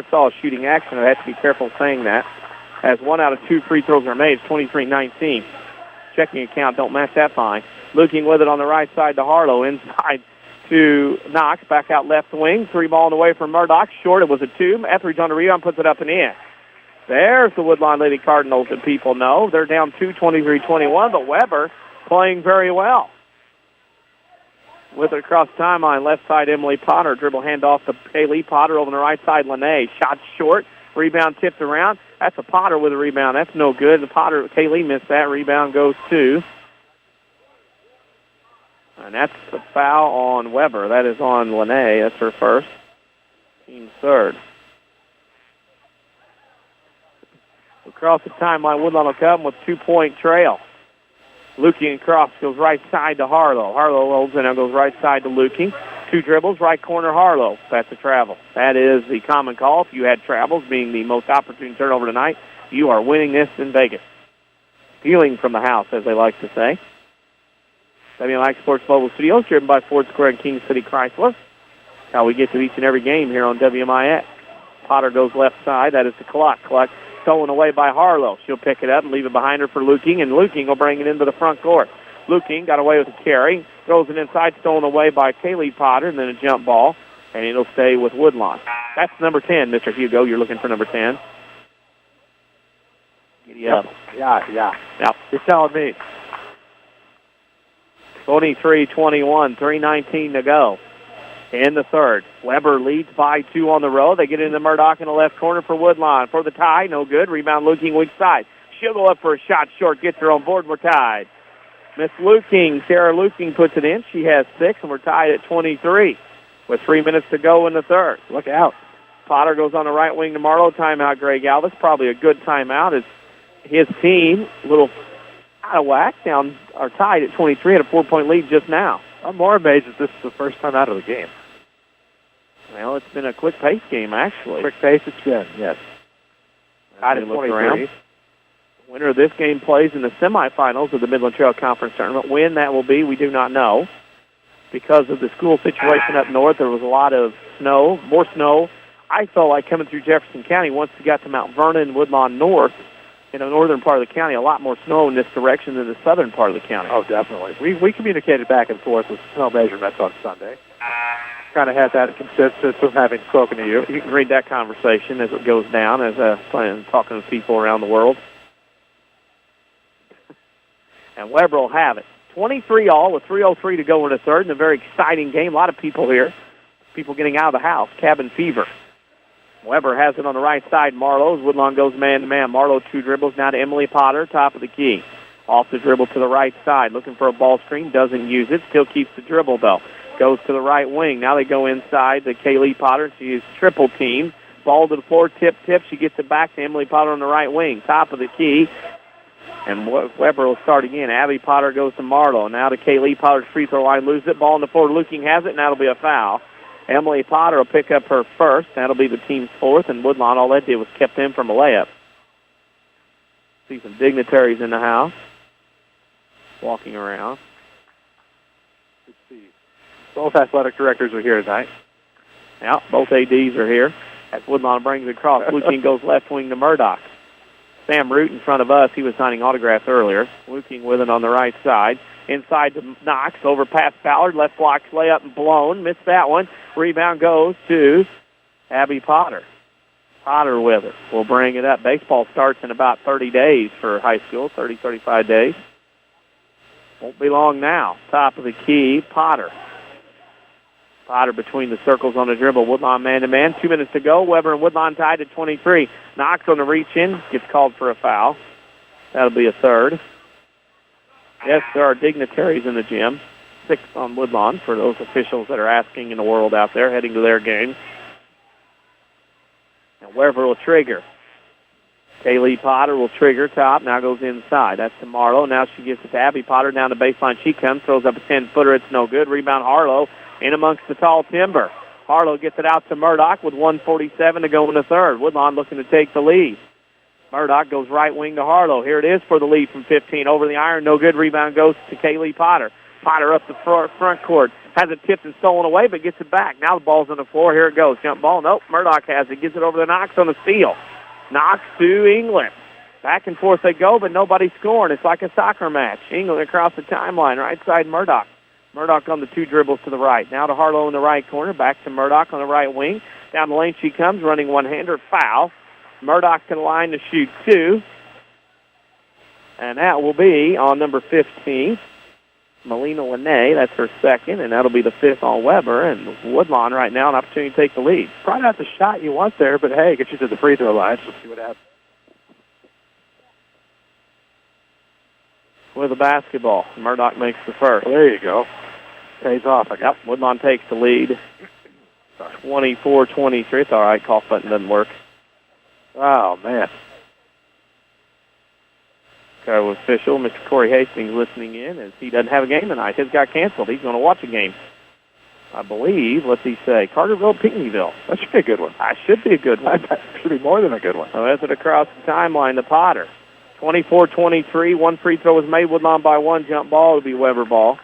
saw a shooting action. I have to be careful saying that. As 1 out of 2 free throws are made, it's 23-19. Checking account don't match that fine. Looking with it on the right side to Harlow. Inside to Knox. Back out left wing. 3 ball away from Murdoch. Short. It was a 2. Etheridge on the rebound. Puts it up and in. There's the Woodlawn Lady Cardinals that people know. They're down 2, 23-21, but Webber playing very well. With it across the timeline, left side, Emily Potter. Dribble handoff to Kaylee Potter over on the right side, Lene. Shot short. Rebound tipped around. That's a Potter with a rebound. That's no good. The Potter, Kaylee missed that. Rebound goes to. And that's the foul on Webber. That is on Lene. That's her first. Team's third. Across the timeline, Woodlawn will come with 2-point trail. Lukey across goes right side to Harlow. Harlow holds and now goes right side to Lukey. 2 dribbles, right corner Harlow. That's a travel. That is the common call. If you had travels being the most opportune turnover tonight, you are winning this in Vegas. Peeling from the house, as they like to say. WMIX Sports Mobile Studios, driven by Ford Square and King City Chrysler. How we get to each and every game here on WMIX. Potter goes left side. That is to Cluck. Cluck stolen away by Harlow. She'll pick it up and leave it behind her for Luking, and Luking will bring it into the front court. Luking got away with a carry, throws it inside, stolen away by Kaylee Potter, and then a jump ball, and it'll stay with Woodlawn. That's number 10, Mr. Hugo. You're looking for number 10. Giddy up. Yeah. Now, you're telling me. 23-21, 3:19 to go in the third. Webber leads by 2 on the road. They get into Murdoch in the left corner for Woodlawn. For the tie, no good. Rebound Luking weak side. She'll go up for a shot short, gets her on board. We're tied. Miss Luking, Sarah Luking puts it in. She has 6, and we're tied at 23 with 3 minutes to go in the third. Look out. Potter goes on the right wing to Marlowe. Timeout, Greg Alvis. Probably a good timeout. It's his team, a little out of whack, down or tied at 23, had a 4-point lead just now. I'm more amazed that this is the first time out of the game. Well, it's been a quick-paced game, actually. Quick pace it's been, yes. Tied at 23. The winner of this game plays in the semifinals of the Midland Trail Conference tournament. When that will be, we do not know. Because of the school situation up north, there was a lot of snow, more snow. I felt like coming through Jefferson County, once we got to Mount Vernon, Woodlawn North, in the northern part of the county, a lot more snow in this direction than the southern part of the county. Oh, definitely. We communicated back and forth with snow measurements on Sunday. Kind of had that consensus of having spoken to you. You can read that conversation as it goes down, as talking to people around the world. And Webber will have it. 23-all with 3:03 to go in the third, and a very exciting game. A lot of people here. People getting out of the house. Cabin fever. Webber has it on the right side. Marlowe. Woodlawn goes man-to-man. Marlowe 2 dribbles now to Emily Potter, top of the key. Off the dribble to the right side. Looking for a ball screen. Doesn't use it. Still keeps the dribble, though. Goes to the right wing. Now they go inside to Kaylee Potter. She is triple teamed. Ball to the floor. Tip. She gets it back to Emily Potter on the right wing. Top of the key. And Webber will start again. Abby Potter goes to Marlowe. Now to Kaylee Potter's free throw line. Loses it. Ball on the floor. Luking has it, and that'll be a foul. Emily Potter will pick up her first. That'll be the team's fourth. And Woodlawn, all that did was kept them from a layup. See some dignitaries in the house walking around. Let's see. Both athletic directors are here tonight. Yeah, both ADs are here. As Woodlawn brings it across, Luking goes left wing to Murdoch. Sam Root in front of us. He was signing autographs earlier. Luking with it on the right side. Inside to Knox, over past Ballard. Left block layup and blown. Missed that one. Rebound goes to Abby Potter. Potter with it. We'll bring it up. Baseball starts in about 30 days for high school, 30, 35 days. Won't be long now. Top of the key, Potter. Potter between the circles on the dribble. Woodlawn man-to-man. 2 minutes to go. Webber and Woodlawn tied at 23. Knox on the reach-in. Gets called for a foul. That'll be a third. Yes, there are dignitaries in the gym. 6 on Woodlawn for those officials that are asking in the world out there heading to their games. And Webber will trigger. Kaylee Potter will trigger top. Now goes inside. That's to Marlowe. Now she gives it to Abby Potter down the baseline. She comes, throws up a 10-footer. It's no good. Rebound Harlow in amongst the tall timber. Harlow gets it out to Murdoch with 1:47 to go in the third. Woodlawn looking to take the lead. Murdoch goes right wing to Harlow. Here it is for the lead from 15. Over the iron. No good. Rebound goes to Kaylee Potter. Potter up the front court. Has it tipped and stolen away, but gets it back. Now the ball's on the floor. Here it goes. Jump ball. Nope. Murdoch has it. Gets it over to Knox on the steal. Knox to England. Back and forth they go, but nobody's scoring. It's like a soccer match. England across the timeline. Right side Murdoch. Murdoch on the 2 dribbles to the right. Now to Harlow in the right corner. Back to Murdoch on the right wing. Down the lane she comes, running one-hander. Foul. Murdoch to the line to shoot 2. And that will be on number 15. Melina Lene, that's her second, and that'll be the 5th on Webber. And Woodlawn right now an opportunity to take the lead. Probably not the shot you want there, but hey, get you to the free throw line. Let's see what happens. With the basketball, Murdoch makes the first. Well, there you go. Pays off, I guess. Yep, Woodlawn takes the lead. 24-23. It's all right. Cough button doesn't work. Oh, man. Official, Mr. Corey Hastings, listening in as he doesn't have a game tonight. His got canceled. He's going to watch a game. I believe, what's he say? Carterville, Pinckneyville. That should be a good one. That should be a good one. That should be more than a good one. So that's it across the timeline to Potter. 24-23. 1 free throw was made. Woodlawn by 1. Jump ball will be Webber ball.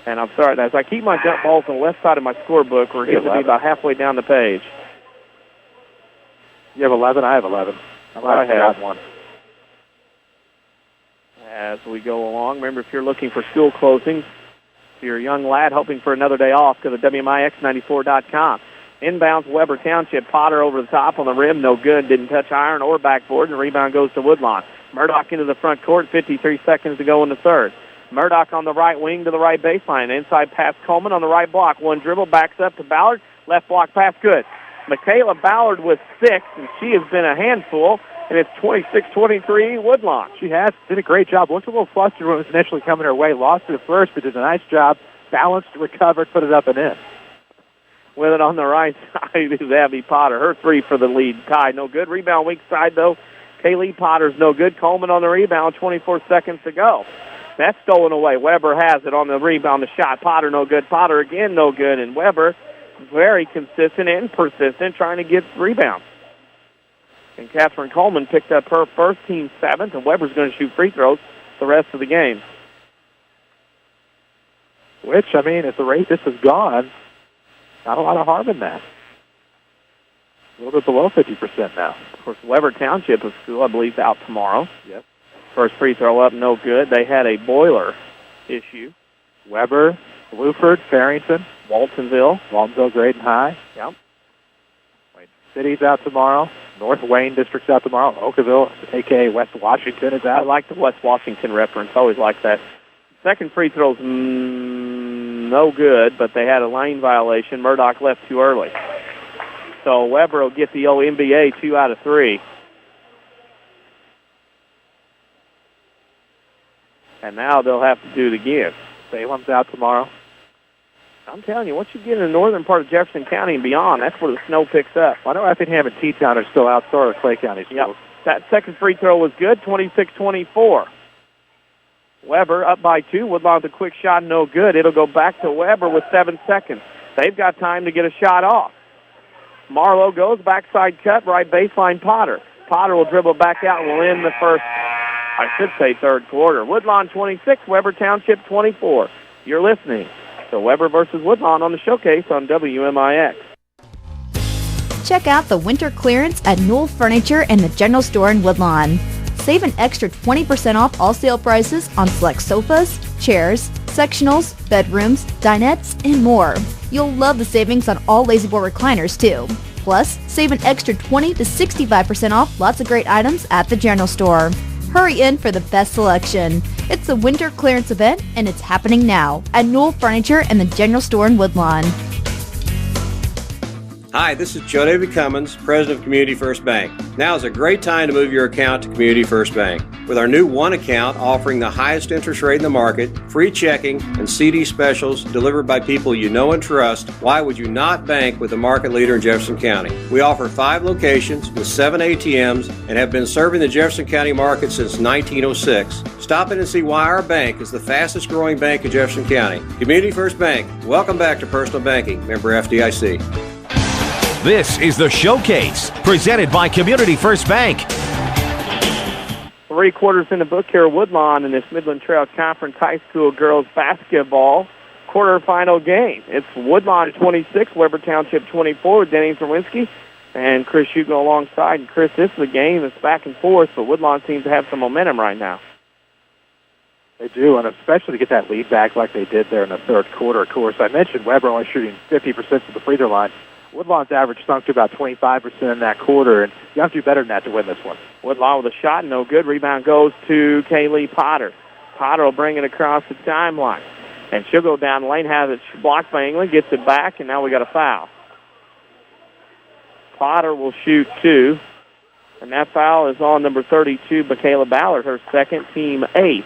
And I'm sorry, as I keep my jump balls on the left side of my scorebook, we're getting to be about halfway down the page. You have 11? I have 11. I have 1. As we go along, remember, if you're looking for school closings, if you're a young lad hoping for another day off, go to WMIX94.com. Inbounds Webber Township. Potter over the top on the rim. No good. Didn't touch iron or backboard. And the rebound goes to Woodlawn. Murdoch into the front court. 53 seconds to go in the third. Murdoch on the right wing to the right baseline. Inside pass Coleman on the right block. 1 dribble. Backs up to Ballard. Left block pass good. Michaela Ballard with 6, and she has been a handful. And it's 26-23 Woodlawn. She has did a great job. Looked a little flustered when it was initially coming her way. Lost it at first, but did a nice job. Balanced, recovered, put it up and in. With it on the right side is Abby Potter. Her 3 for the lead tie. No good. Rebound weak side, though. Kaylee Potter's no good. Coleman on the rebound. 24 seconds to go. That's stolen away. Webber has it on the rebound. The shot. Potter no good. Potter again no good. And Webber very consistent and persistent trying to get rebounds. And Catherine Coleman picked up her first, team 7th, and Webber's going to shoot free throws the rest of the game. Which, I mean, at the rate this has gone, not a lot of harm in that. A little bit below 50% now. Of course, Webber Township of school, I believe, is out tomorrow. Yep. First free throw up, no good. They had a boiler issue. Webber, Bluford, Farrington, Waltonville, Grade and High. Yep. City's out tomorrow. North Wayne District's out tomorrow. Oakville, a.k.a. West Washington, is out. I like the West Washington reference. Always like that. Second free throw's no good, but they had a lane violation. Murdoch left too early. So Webber will get the NBA 2 out of 3. And now they'll have to do it again. Salem's out tomorrow. I'm telling you, once you get in the northern part of Jefferson County and beyond, that's where the snow picks up. I know Effingham and Teatown are still out, so are Clay County schools. Yep. That second free throw was good, 26-24. Webber up by 2. Woodlawn with a quick shot, no good. It'll go back to Webber with 7 seconds. They've got time to get a shot off. Marlowe goes, backside cut, right baseline Potter. Potter will dribble back out and will end the first, I should say third quarter. Woodlawn 26, Webber Township 24. You're listening to Webber versus Woodlawn on the Showcase on WMIX. Check out the winter clearance at Newell Furniture and the General Store in Woodlawn. Save an extra 20% off all sale prices on select sofas, chairs, sectionals, bedrooms, dinettes, and more. You'll love the savings on all La-Z-Boy recliners, too. Plus, save an extra 20 to 65% off lots of great items at the general store. Hurry in for the best selection. It's the winter clearance event, and it's happening now at Newell Furniture and the general store in Woodlawn. Hi, this is Joe David Cummins, President of Community First Bank. Now is a great time to move your account to Community First Bank. With our new One account offering the highest interest rate in the market, free checking, and CD specials delivered by people you know and trust, why would you not bank with the market leader in Jefferson County? We offer 5 locations with 7 ATMs and have been serving the Jefferson County market since 1906. Stop in and see why our bank is the fastest growing bank in Jefferson County. Community First Bank. Welcome back to personal banking. Member FDIC. This is the Showcase, presented by Community First Bank. 3 quarters in the book here at Woodlawn in this Midland Trail Conference High School girls basketball quarterfinal game. It's Woodlawn 26, Webber Township 24 with Denny Czerwinski and Chris Hugo alongside. And Chris, this is a game that's back and forth, but Woodlawn seems to have some momentum right now. They do, and especially to get that lead back like they did there in the third quarter. Of course, I mentioned Webber only shooting 50% from the free throw line. Woodlawn's average sunk to about 25% in that quarter, and you have to do better than that to win this one. Woodlawn with a shot, no good. Rebound goes to Kaylee Potter. Potter will bring it across the timeline, and she'll go down the lane, have it blocked by England, gets it back, and now we got a foul. Potter will shoot 2, and that foul is on number 32, Michaela Ballard, her second, team 8th.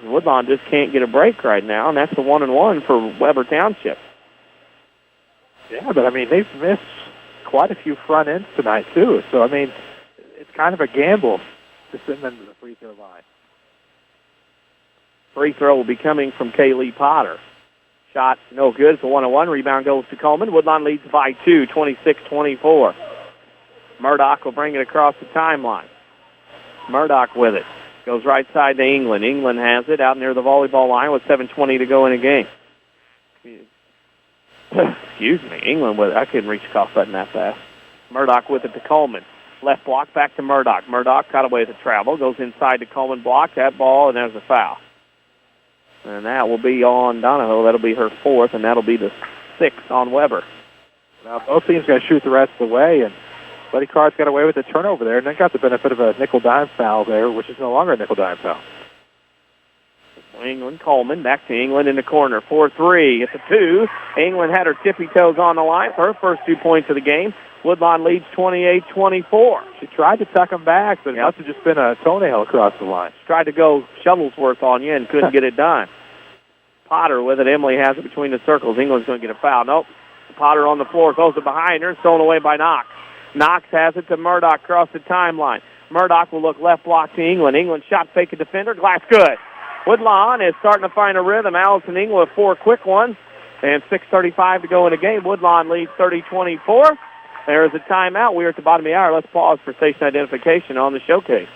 Woodlawn just can't get a break right now, and that's the 1-1 for Webber Township. Yeah, but, I mean, they've missed quite a few front ends tonight, too. So, I mean, it's kind of a gamble to send them to the free throw line. Free throw will be coming from Kaylee Potter. Shot no good. It's a 1-1. Rebound goes to Coleman. Woodlawn leads by 2, 26-24. Murdoch will bring it across the timeline. Murdoch with it. Goes right side to England. England has it out near the volleyball line with 7:20 to go in the game. Excuse me, England with it. I couldn't reach the cough button that fast. Murdoch with it to Coleman. Left block back to Murdoch. Murdoch got away with the travel. Goes inside to Coleman, block that ball, and there's a foul. And that will be on Donahoe. That'll be her 4th, and that'll be the 6th on Webber. Now, both teams going to shoot the rest of the way, and Lady Cards got away with the turnover there, and then got the benefit of a nickel-dime foul there, which is no longer a nickel-dime foul. England, Coleman, back to England in the corner. 4-3. It's a 2. England had her tippy toes on the line for her first 2 points of the game. Woodlawn leads 28-24. She tried to tuck them back, but it must have just been a toenail across the line. She tried to go Shuttlesworth on you and couldn't get it done. Potter with it. Emily has it between the circles. England's going to get a foul. Nope. Potter on the floor. Goes it behind her. Stolen away by Knox. Knox has it to Murdoch across the timeline. Murdoch will look left block to England. England shot fake a defender. Glass good. Woodlawn is starting to find a rhythm. Allison England with 4 quick ones. And 6:35 to go in the game. Woodlawn leads 30-24. There's a timeout. We are at the bottom of the hour. Let's pause for station identification on the Showcase.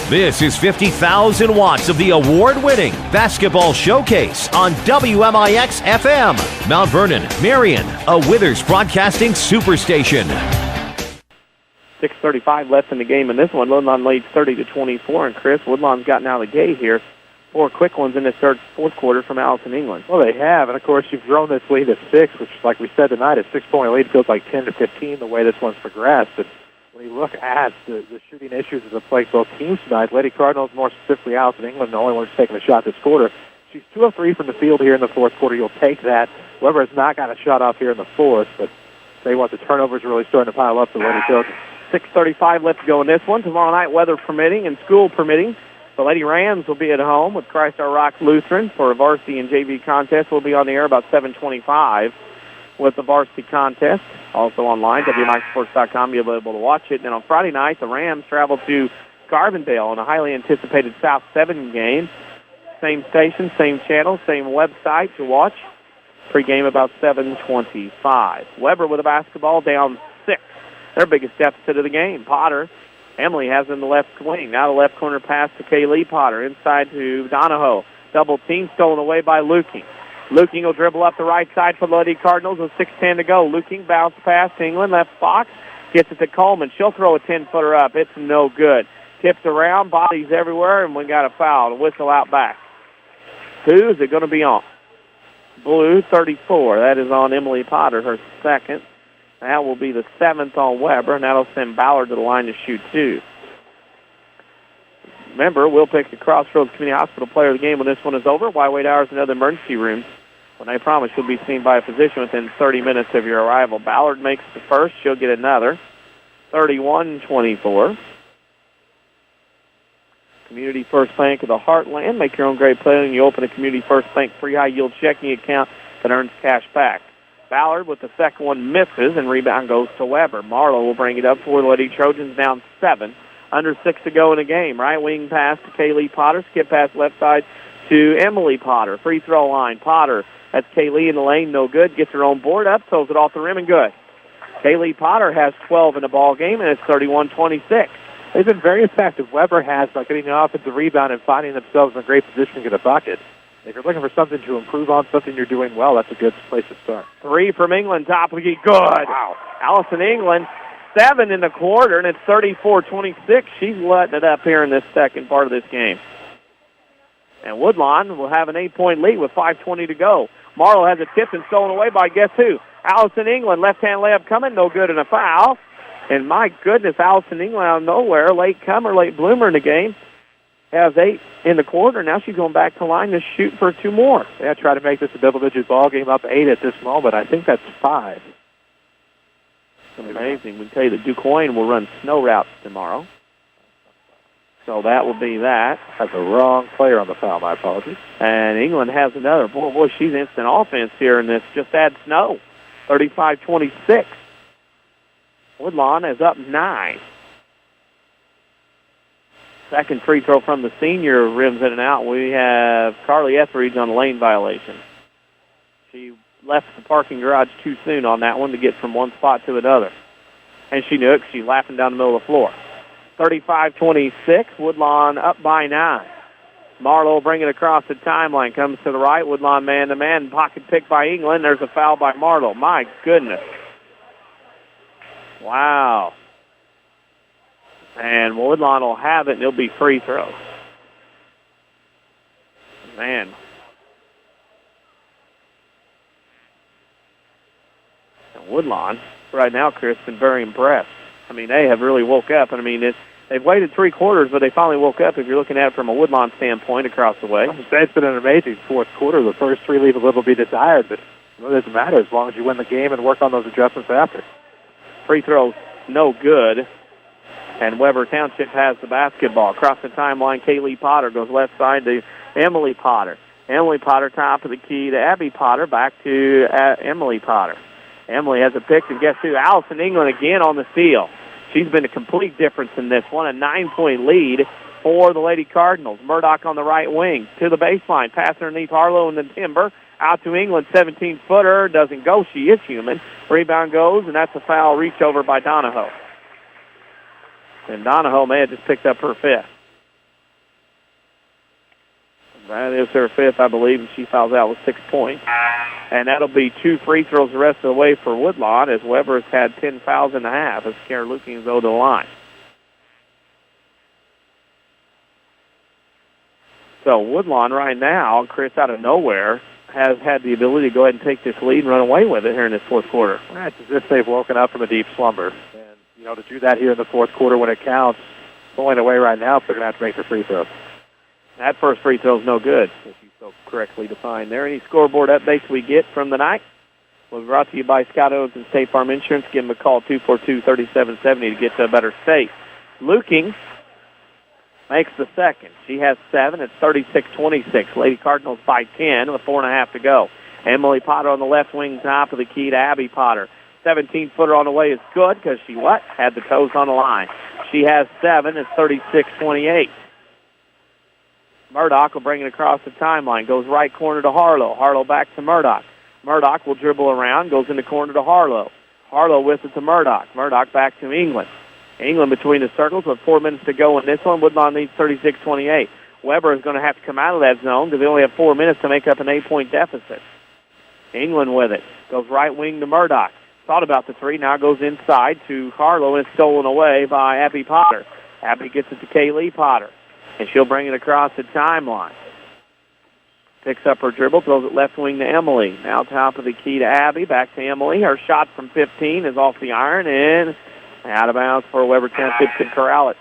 This is 50,000 watts of the award-winning Basketball Showcase on WMIX FM. Mount Vernon, Marion, a Withers Broadcasting superstation. 6:35 left in the game in this one. Woodlawn leads 30-24. And Chris, Woodlawn's gotten out of the gate here. 4 quick ones in the fourth quarter from Allison England. Well, they have, and of course you've grown this lead to 6, which, like we said tonight, a 6-point lead feels like 10-15 the way this one's progressed. And when you look at the shooting issues that have plagued both teams tonight, Lady Cardinals, more specifically Allison England, the only one who's taking a shot this quarter. She's 2 of 3 from the field here in the fourth quarter. You'll take that. Webber has not got a shot off here in the fourth, but say what, the turnovers are really starting to pile up for Lady Trojans. 6:35 left to go in this one. Tomorrow night, weather permitting and school permitting, the Lady Rams will be at home with Christ Our Rock Lutheran for a varsity and JV contest. We'll be on the air about 7:25 with the varsity contest. Also online, WMIXsports.com, you'll be able to watch it. And on Friday night, the Rams travel to Carbondale in a highly anticipated South 7 game. Same station, same channel, same website to watch. Pre-game about 7:25. Webber with a basketball down 6. Their biggest deficit of the game. Potter. Emily has in the left wing. Now the left corner pass to Kaylee Potter. Inside to Donahoe. Double team stolen away by Luking. Luking will dribble up the right side for the Lady Cardinals with 6:10 to go. Luking bounce pass to England. Left box. Gets it to Coleman. She'll throw a 10-footer up. It's no good. Tipped around. Bodies everywhere. And we got a foul. A whistle out back. Who is it going to be on? blue, 34. That is on Emily Potter, her second. That will be the 7th on Webber, and that'll send Ballard to the line to shoot 2. Remember, we'll pick the Crossroads Community Hospital player of the game when this one is over. Why wait hours in other emergency rooms? When I promise you'll be seen by a physician within 30 minutes of your arrival. Ballard makes the first. She'll get another. 31-24. Community First Bank of the Heartland. Make your own great play and you open a Community First Bank free high-yield checking account that earns cash back. Ballard with the second one misses, and rebound goes to Webber. Marlowe will bring it up for the Lady Trojans, down 7. Under 6 to go in the game. Right wing pass to Kaylee Potter. Skip pass left side to Emily Potter. Free throw line. Potter. That's Kaylee in the lane. No good. Gets her own board up. Throws it off the rim and good. Kaylee Potter has 12 in the ball game, and it's 31-26. They've been very effective. Webber has by getting an offensive rebound and finding themselves in a great position to get a bucket. If you're looking for something to improve on, something you're doing well, that's a good place to start. 3 from England. Top of the key. Good. Wow. Allison England. 7 in the quarter, and it's 34-26. She's letting it up here in this second part of this game. And Woodlawn will have an 8-point lead with 5:20 to go. Marlowe has a tip and stolen away by guess who? Allison England. Left-hand layup coming. No good and a foul. And my goodness, Allison England out of nowhere. Late comer, late bloomer in the game. Has 8 in the quarter. Now she's going back to line to shoot for 2 more. Yeah, try to make this a double-digit ball game, up 8 at this moment. I think that's 5. Amazing. We tell you that DuQuoin will run snow routes tomorrow. So that will be that. That's the wrong player on the foul. My apologies. And England has another. Boy, she's instant offense here in this. Just add snow. 35-26. Woodlawn is up 9. Second free throw from the senior rims in and out. We have Carly Etheridge on the lane violation. She left the parking garage too soon on that one to get from one spot to another. And she knew it because she's laughing down the middle of the floor. 35-26, Woodlawn up by 9. Marlowe bringing it across the timeline. Comes to the right, Woodlawn man-to-man. Pocket pick by England. There's a foul by Marlowe. My goodness. Wow. And Woodlawn will have it, and it'll be free throws. Man. And Woodlawn, right now, Chris, been very impressed. I mean, they have really woke up. And I mean, they've waited 3 quarters, but they finally woke up if you're looking at it from a Woodlawn standpoint across the way. It's been an amazing fourth quarter. The first 3 leave a little bit desired, but it doesn't matter as long as you win the game and work on those adjustments after. Free throws, no good. And Webber Township has the basketball. Across the timeline, Kaylee Potter goes left side to Emily Potter. Emily Potter, top of the key to Abby Potter, back to Emily Potter. Emily has a pick, and guess who? Allison England again on the steal. She's been a complete difference in this one. A 9-point lead for the Lady Cardinals. Murdoch on the right wing to the baseline. Pass underneath Harlow in the timber. Out to England, 17-footer. Doesn't go. She is human. Rebound goes, and that's a foul reach over by Donahoe. And Donahoe may have just picked up her 5th. That is her 5th, I believe, and she fouls out with 6 points. And that'll be 2 free throws the rest of the way for Woodlawn, as Webber has had 10 fouls and a half as Karen Lukings go to the line. So Woodlawn right now, Chris, out of nowhere, has had the ability to go ahead and take this lead and run away with it here in this fourth quarter. It's as if they've woken up from a deep slumber. And, to do that here in the fourth quarter when it counts, pulling away right now, they're going to have to make the free throws. That first free throw is no good, as you so correctly defined there. Any scoreboard updates we get from the night will be brought to you by Scott Owens and State Farm Insurance. Give them a call, 242-3770, to get to a better state. Lukings makes the second. She has 7. It's 36-26. Lady Cardinals by 10 with 4.5 to go. Emily Potter on the left wing, top of the key to Abby Potter. 17-footer on the way is good because she had the toes on the line. She has 7. It's 36-28. Murdoch will bring it across the timeline. Goes right corner to Harlow. Harlow back to Murdoch. Murdoch will dribble around. Goes in the corner to Harlow. Harlow with it to Murdoch. Murdoch back to England. England between the circles with 4 minutes to go in this one. Woodlawn needs 36-28. Webber is going to have to come out of that zone because they only have 4 minutes to make up an 8-point deficit. England with it. Goes right wing to Murdoch. Thought about the 3. Now goes inside to Harlow, and it's stolen away by Abby Potter. Abby gets it to Kaylee Potter, and she'll bring it across the timeline. Picks up her dribble, throws it left wing to Emily. Now top of the key to Abby, back to Emily. Her shot from 15 is off the iron and out of bounds for Webber Township to corral it.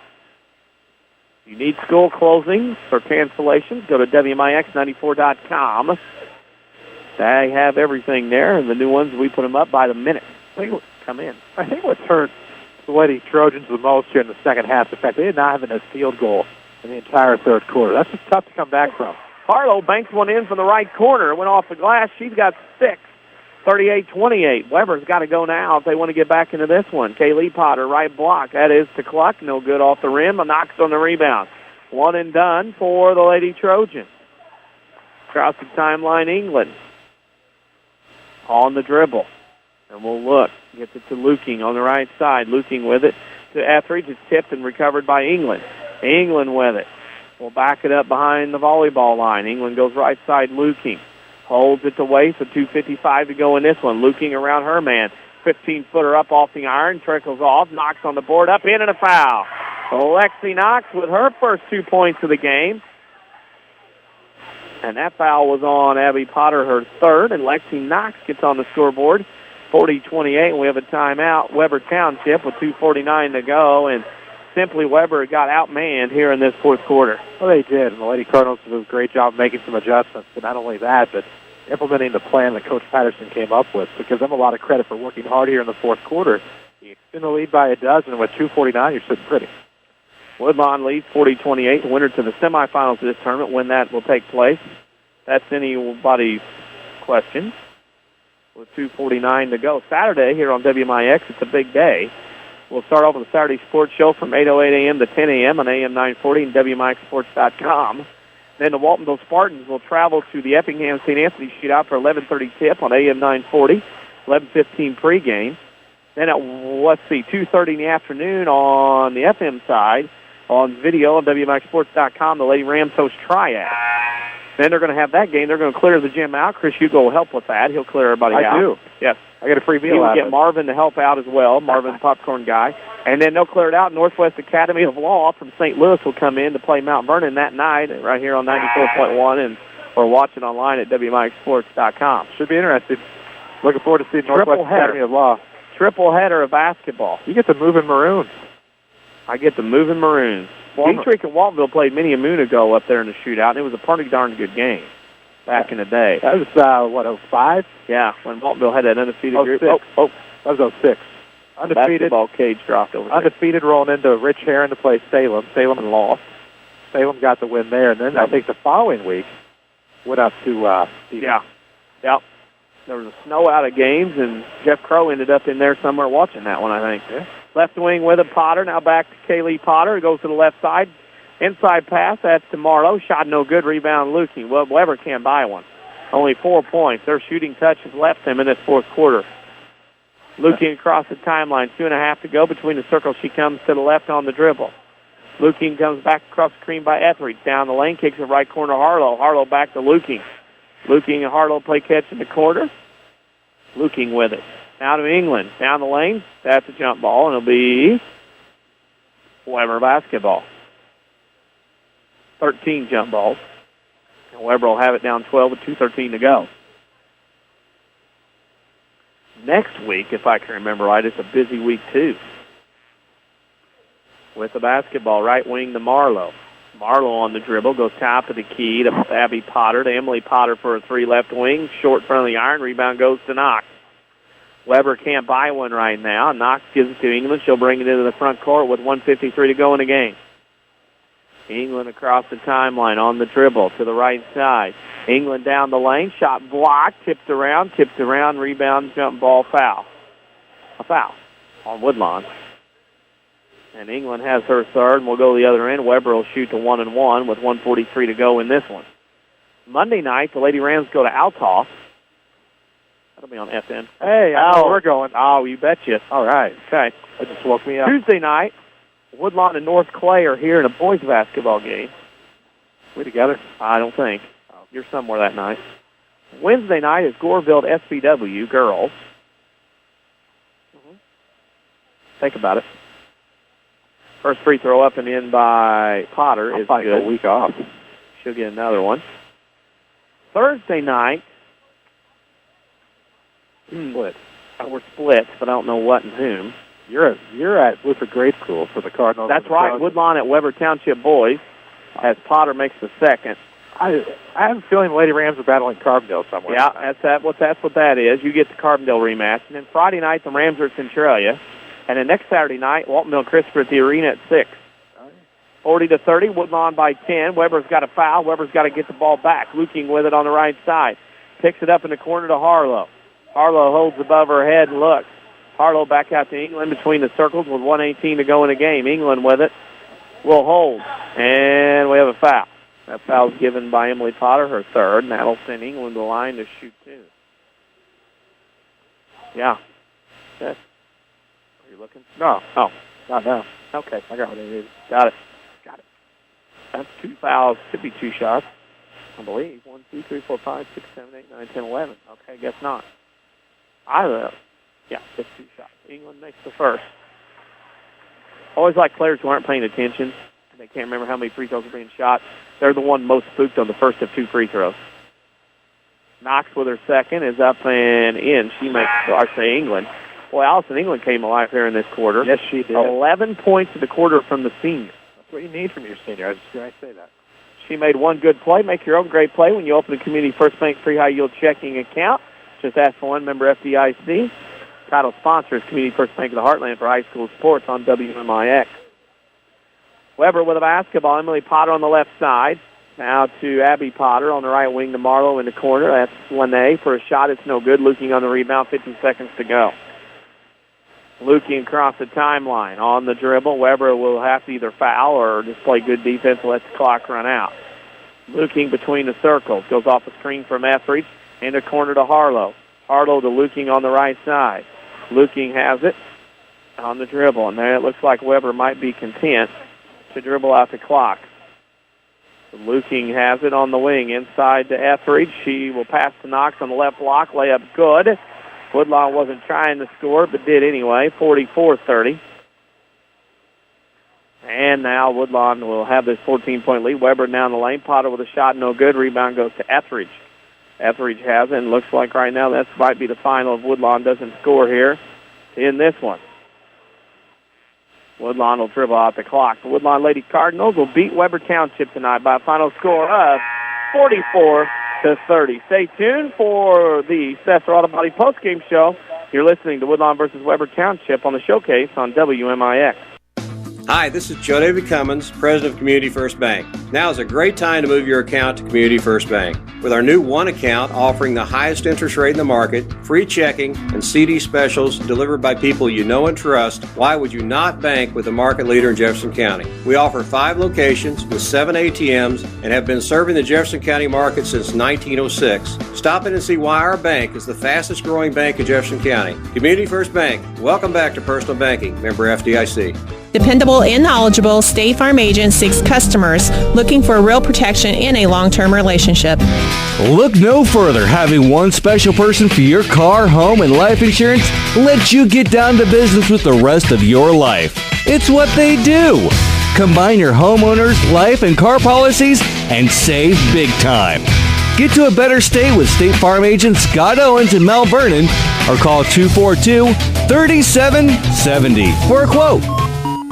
If you need school closings or cancellations, go to WMIX94.com. They have everything there, and the new ones, we put them up by the minute. Come in. I think what's hurt the Lady Trojans the most here in the second half, the fact they did not have a field goal in the entire third quarter. That's just tough to come back from. Harlow banks one in from the right corner. It went off the glass. She's got 6. 38-28. Webber's got to go now if they want to get back into this one. Kaylee Potter, right block. That is to Cluck. No good off the rim. A knocks on the rebound. One and done for the Lady Trojans. Across the timeline, England. On the dribble. And we'll look. Gets it to Luking on the right side. Luking with it to Etheridge. It's tipped and recovered by England. England with it. We'll back it up behind the volleyball line. England goes right side, Luking. Holds it to waist with 2:55 to go in this one. Luking around her man. 15-footer up off the iron. Trickles off. Knocks on the board. Up in and a foul. Lexi Knox with her first 2 points of the game. And that foul was on Abby Potter, her third. And Lexi Knox gets on the scoreboard. 40-28. And we have a timeout. Webber Township with 2:49 to go. And simply Webber got outmanned here in this fourth quarter. Well, they did. And the Lady Cardinals did a great job making some adjustments. But not only that, but implementing the plan that Coach Patterson came up with. To give them a lot of credit for working hard here in the fourth quarter. You extend the lead by a dozen. With 2:49, you're sitting pretty. Woodlawn leads 40-28. The winner to the semifinals of this tournament, when that will take place. That's anybody's question. With 2:49 to go. Saturday here on WMIX, it's a big day. We'll start off with a Saturday sports show from 8:08 a.m. to 10 a.m. on AM 940 and WMIXsports.com. Then the Waltonville Spartans will travel to the Effingham St. Anthony shootout for 11:30 tip on AM 940, 11:15 pregame. Then at, 2:30 in the afternoon on the FM side, on video on WMIXsports.com, the Lady Rams host Triad. Then they're going to have that game. They're going to clear the gym out. Chris Hugo will help with that. He'll clear everybody out. I do. Yes. I got a free meal He will out get of it. Marvin to help out as well, Marvin, the popcorn guy. And then they'll clear it out. Northwest Academy of Law from St. Louis will come in to play Mount Vernon that night right here on 94.1 and or watch it online at WMIXsports.com. Should be interesting. Looking forward to seeing Northwest Academy of Law. Triple header of basketball. You get the moving Maroons. I get the moving Maroons. Dietrich and Waltonville played many a moon ago up there in the shootout, and it was a pretty darn good game back in the day. That was, 05? Yeah, when Waltonville had that undefeated group. That was 06. Undefeated. Basketball cage dropped over there. Undefeated rolling into Rich Herron to play Salem. Salem lost. Salem got the win there, and then I think the following week went up to Yeah. Yep. There was a snow out of games, and Jeff Crow ended up in there somewhere watching that one, I think. Yeah. Left wing with it, Potter. Now back to Kaylee Potter. It goes to the left side. Inside pass, that's to Marlowe. Shot no good. Rebound, Luking. Well, Webber can't buy one. Only 4 points. Their shooting touch has left them in this fourth quarter. Luking across the timeline. 2.5 to go. Between the circles, she comes to the left on the dribble. Luking comes back across the screen by Etheridge. Down the lane, kicks it right corner, Harlow. Harlow back to Luking. Luking and Harlow play catch in the corner. Luking with it. Now to England. Down the lane. That's a jump ball, and it'll be Webber basketball. 13 jump balls. And Webber will have it down 12 with 2:13 to go. Next week, if I can remember right, it's a busy week too. With the basketball, right wing to Marlowe. Marlowe on the dribble, goes top of the key to Abby Potter, to Emily Potter for a three left wing. Short front of the iron, rebound goes to Knox. Webber can't buy one right now. Knox gives it to England. She'll bring it into the front court with 1:53 to go in the game. England across the timeline on the dribble to the right side. England down the lane, shot blocked, tipped around, rebound, jump ball, foul. A foul on Woodlawn. And England has her third, and we'll go to the other end. Webber will shoot to 1-1 with 1:43 to go in this one. Monday night, the Lady Rams go to Althoff. That'll be on FN. Hey, I know where we're going. Oh, you betcha. All right. Okay. That just woke me up. Tuesday night, Woodlawn and North Clay are here in a boys basketball game. We together? I don't think. You're somewhere that night. Wednesday night is Goreville SBW girls. Think about it. First free throw up and in by Potter is good. A week off. She'll get another one. Thursday night, Split. we're split, but I don't know what and whom. You're at Luther Grade School for the Cardinals. That's right. Woodlawn at Webber Township boys, as Potter makes the second. I have a feeling the Lady Rams are battling Carbondale somewhere. Yeah, that's what that is. You get the Carbondale rematch. And then Friday night, the Rams are at Centralia. And then next Saturday night, Waltonville and Christopher at the arena at 6. 40-30, Woodlawn by 10. Webber's got a foul. Webber's got to get the ball back. Luking with it on the right side. Picks it up in the corner to Harlow. Harlow holds above her head and looks. Harlow back out to England between the circles with 1:18 to go in the game. England with it will hold. And we have a foul. That foul's given by Emily Potter, her third, and that'll send England to the line to shoot 2. Yeah. Are you looking? No. Oh. Not now. Okay. I got what it is. Got it. That's 2 fouls. Could be 2 shots, I believe. 1, 2, 3, 4, 5, 6, 7, 8, 9, 10, 11. Okay, guess not. Yeah, just 2 shots. England makes the first. Always like players who aren't paying attention. They can't remember how many free throws are being shot. They're the one most spooked on the first of 2 free throws. Knox with her second is up and in. She makes, England. Boy, Allison England came alive here in this quarter. Yes, she did. 11 points in the quarter from the senior. That's what you need from your senior. I was just going to say that. She made one good play. Make your own great play when you open a Community First Bank free high-yield checking account. Just ask for one member FDIC. Title sponsor is Community First Bank of the Heartland for high school sports on WMIX. Webber with a basketball. Emily Potter on the left side. Now to Abby Potter on the right wing to Marlowe in the corner. That's Lene for a shot. It's no good. Luking on the rebound. 50 seconds to go. Luking across the timeline on the dribble. Webber will have to either foul or just play good defense and let the clock run out. Luking between the circles. Goes off a screen from Etheridge. In the corner to Harlow. Harlow to Luking on the right side. Luking has it on the dribble. And there it looks like Webber might be content to dribble out the clock. Luking has it on the wing. Inside to Etheridge. She will pass to Knox on the left block. Layup good. Woodlawn wasn't trying to score, but did anyway. 44-30. And now Woodlawn will have this 14-point lead. Webber down the lane. Potter with a shot, no good. Rebound goes to Etheridge. Etheridge has it, and looks like right now that might be the final if Woodlawn doesn't score here in this one. Woodlawn will dribble out the clock. The Woodlawn Lady Cardinals will beat Webber Township tonight by a final score of 44-30. Stay tuned for the Sesser Auto Body postgame show. You're listening to Woodlawn versus Webber Township on the Showcase on WMIX. Hi, this is Joe David Cummins, President of Community First Bank. Now is a great time to move your account to Community First Bank. With our new One account offering the highest interest rate in the market, free checking, and CD specials delivered by people you know and trust, why would you not bank with the market leader in Jefferson County? We offer 5 locations with 7 ATMs and have been serving the Jefferson County market since 1906. Stop in and see why our bank is the fastest growing bank in Jefferson County. Community First Bank. Welcome back to personal banking. Member FDIC. Dependable and knowledgeable State Farm agent seeks customers looking for real protection in a long-term relationship. Look no further. Having one special person for your car, home, and life insurance lets you get down to business with the rest of your life. It's what they do. Combine your homeowners, life, and car policies and save big time. Get to a better state with State Farm agent Scott Owens in Mount Vernon or call 242-3770 for a quote.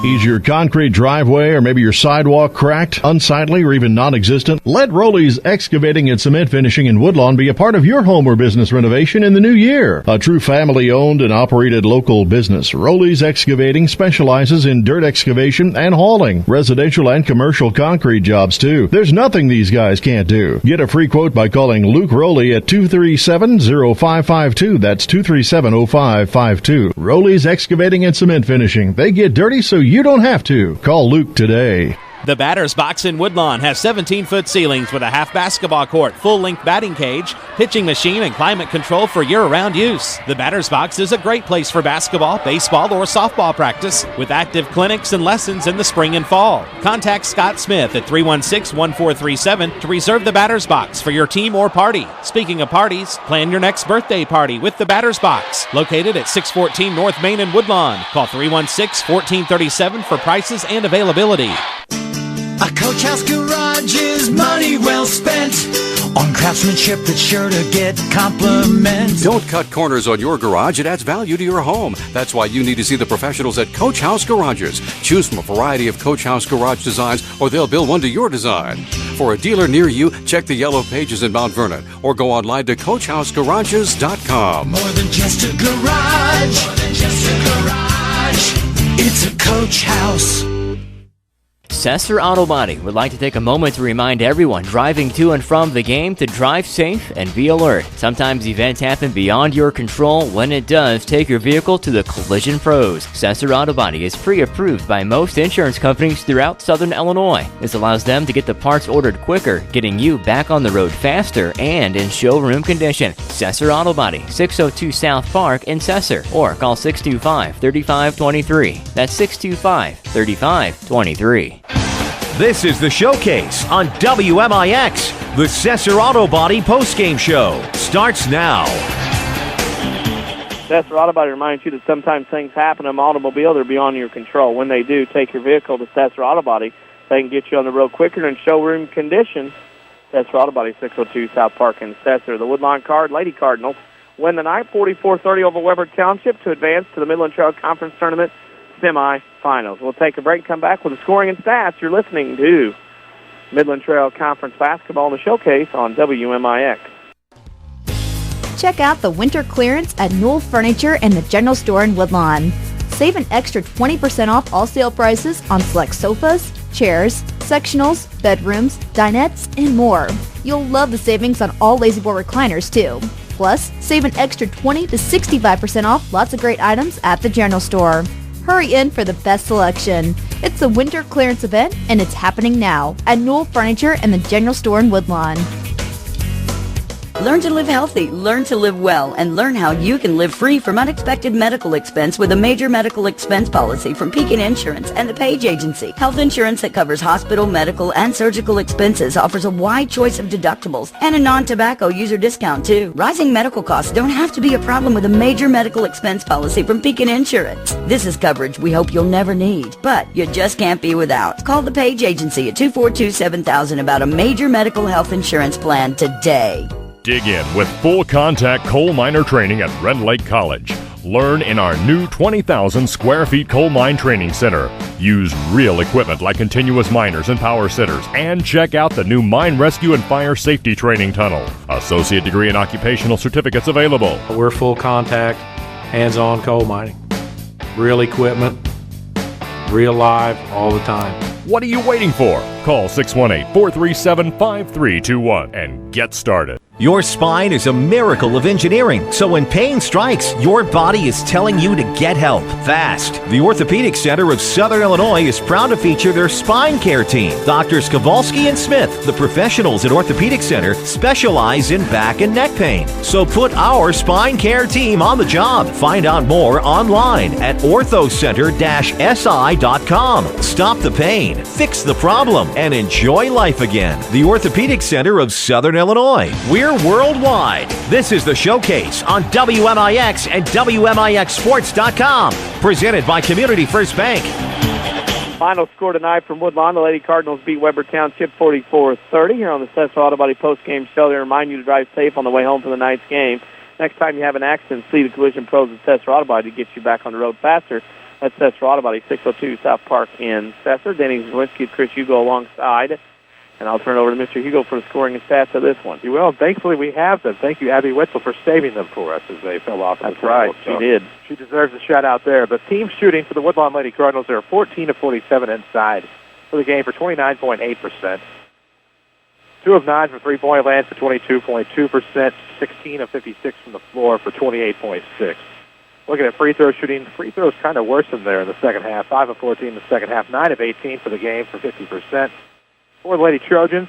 Is your concrete driveway or maybe your sidewalk cracked, unsightly, or even non-existent? Let Rowley's Excavating and Cement Finishing in Woodlawn be a part of your home or business renovation in the new year. A true family-owned and operated local business, Rowley's Excavating specializes in dirt excavation and hauling, residential and commercial concrete jobs too. There's nothing these guys can't do. Get a free quote by calling Luke Rowley at 237-0552. That's 237-0552. Rowley's Excavating and Cement Finishing. They get dirty so you don't have to. Call Luke today. The Batter's Box in Woodlawn has 17-foot ceilings with a half basketball court, full-length batting cage, pitching machine, and climate control for year-round use. The Batter's Box is a great place for basketball, baseball, or softball practice with active clinics and lessons in the spring and fall. Contact Scott Smith at 316-1437 to reserve the Batter's Box for your team or party. Speaking of parties, plan your next birthday party with the Batter's Box, located at 614 North Main in Woodlawn. Call 316-1437 for prices and availability. A Coach House garage is money well spent. on craftsmanship that's sure to get compliments. Don't cut corners on your garage. It adds value to your home. That's why you need to see the professionals at Coach House Garages. Choose from a variety of Coach House garage designs, or they'll build one to your design. For a dealer near you, check the yellow pages in Mount Vernon or go online to CoachHouseGarages.com. More than just a garage. More than just a garage. It's a Coach House. Sesser Auto Body would like to take a moment to remind everyone driving to and from the game to drive safe and be alert. Sometimes events happen beyond your control. When it does, take your vehicle to the collision pros. Sesser Auto Body is pre-approved by most insurance companies throughout Southern Illinois. This allows them to get the parts ordered quicker, getting you back on the road faster and in showroom condition. Sesser Auto Body, 602 South Park in Sesser, or call 625-3523. That's 625-3523. This is the Showcase on WMIX. The Sesser Auto Body postgame show starts now. Sesser Auto Body reminds you that sometimes things happen in an automobile that are beyond your control. When they do, take your vehicle to Sesser Auto Body. They can get you on the road quicker and in showroom condition. Sesser Auto Body, 602 South Park in Sesser. The Woodlawn Lady Cardinals win the night 44-30 over Webber Township to advance to the Midland Trail Conference Tournament semifinals. We'll take a break and come back with the scoring and stats. You're listening to Midland Trail Conference basketball in the Showcase on WMIX. Check out the winter clearance at Newell Furniture and the General Store in Woodlawn. Save an extra 20% off all sale prices on select sofas, chairs, sectionals, bedrooms, dinettes, and more. You'll love the savings on all La-Z-Boy recliners, too. Plus, save an extra 20 to 65% off lots of great items at the General Store. Hurry in for the best selection. It's the winter clearance event, and it's happening now at Newell Furniture and the General Store in Woodlawn. Learn to live healthy, learn to live well, and learn how you can live free from unexpected medical expense with a major medical expense policy from Pekin Insurance and the Page Agency. Health insurance that covers hospital, medical, and surgical expenses offers a wide choice of deductibles and a non-tobacco user discount, too. Rising medical costs don't have to be a problem with a major medical expense policy from Pekin Insurance. This is coverage we hope you'll never need, but you just can't be without. Call the Page Agency at 242-7000 about a major medical health insurance plan today. Dig in with full contact coal miner training at Red Lake College. Learn in our new 20,000 square feet coal mine training center. Use real equipment like continuous miners and power sitters. And check out the new mine rescue and fire safety training tunnel. Associate degree and occupational certificates available. We're full contact, hands-on coal mining. Real equipment, real live, all the time. What are you waiting for? Call 618-437-5321 and get started. Your spine is a miracle of engineering, so when pain strikes, your body is telling you to get help fast. The Orthopedic Center of Southern Illinois is proud to feature their spine care team. Doctors Kowalski and Smith, the professionals at Orthopedic Center, specialize in back and neck pain. So put our spine care team on the job. Find out more online at orthocenter-si.com. Stop the pain, fix the problem, and enjoy life again. The Orthopedic Center of Southern Illinois. We're worldwide. This is the Showcase on WMIX and WMIXSports.com. Presented by Community First Bank. Final score tonight from Woodlawn. The Lady Cardinals beat Webber Township 44-30 here on the Sesser Auto Body postgame show. They remind you to drive safe on the way home from the night's game. Next time you have an accident, see the collision pros at Sesser Auto Body to get you back on the road faster. That's Sesser Auto Body, 602 South Park in Sesser. Denny Czerwinski and Chris Hugo alongside. And I'll turn it over to Mr. Hugo for the scoring and stats of this one. You will. Thankfully, we have them. Thank you, Abby Witzel, for saving them for us as they fell off. That's right. She did. She deserves a shout-out there. But team shooting for the Woodlawn Lady Cardinals, they're 14 of 47 inside for the game for 29.8%. 2 of 9 from three-point land for 22.2%. 16 of 56 from the floor for 28.6%. Looking at free throw shooting, free throws kind of worsened there in the second half. 5 of 14 in the second half. 9 of 18 for the game for 50%. For the Lady Trojans,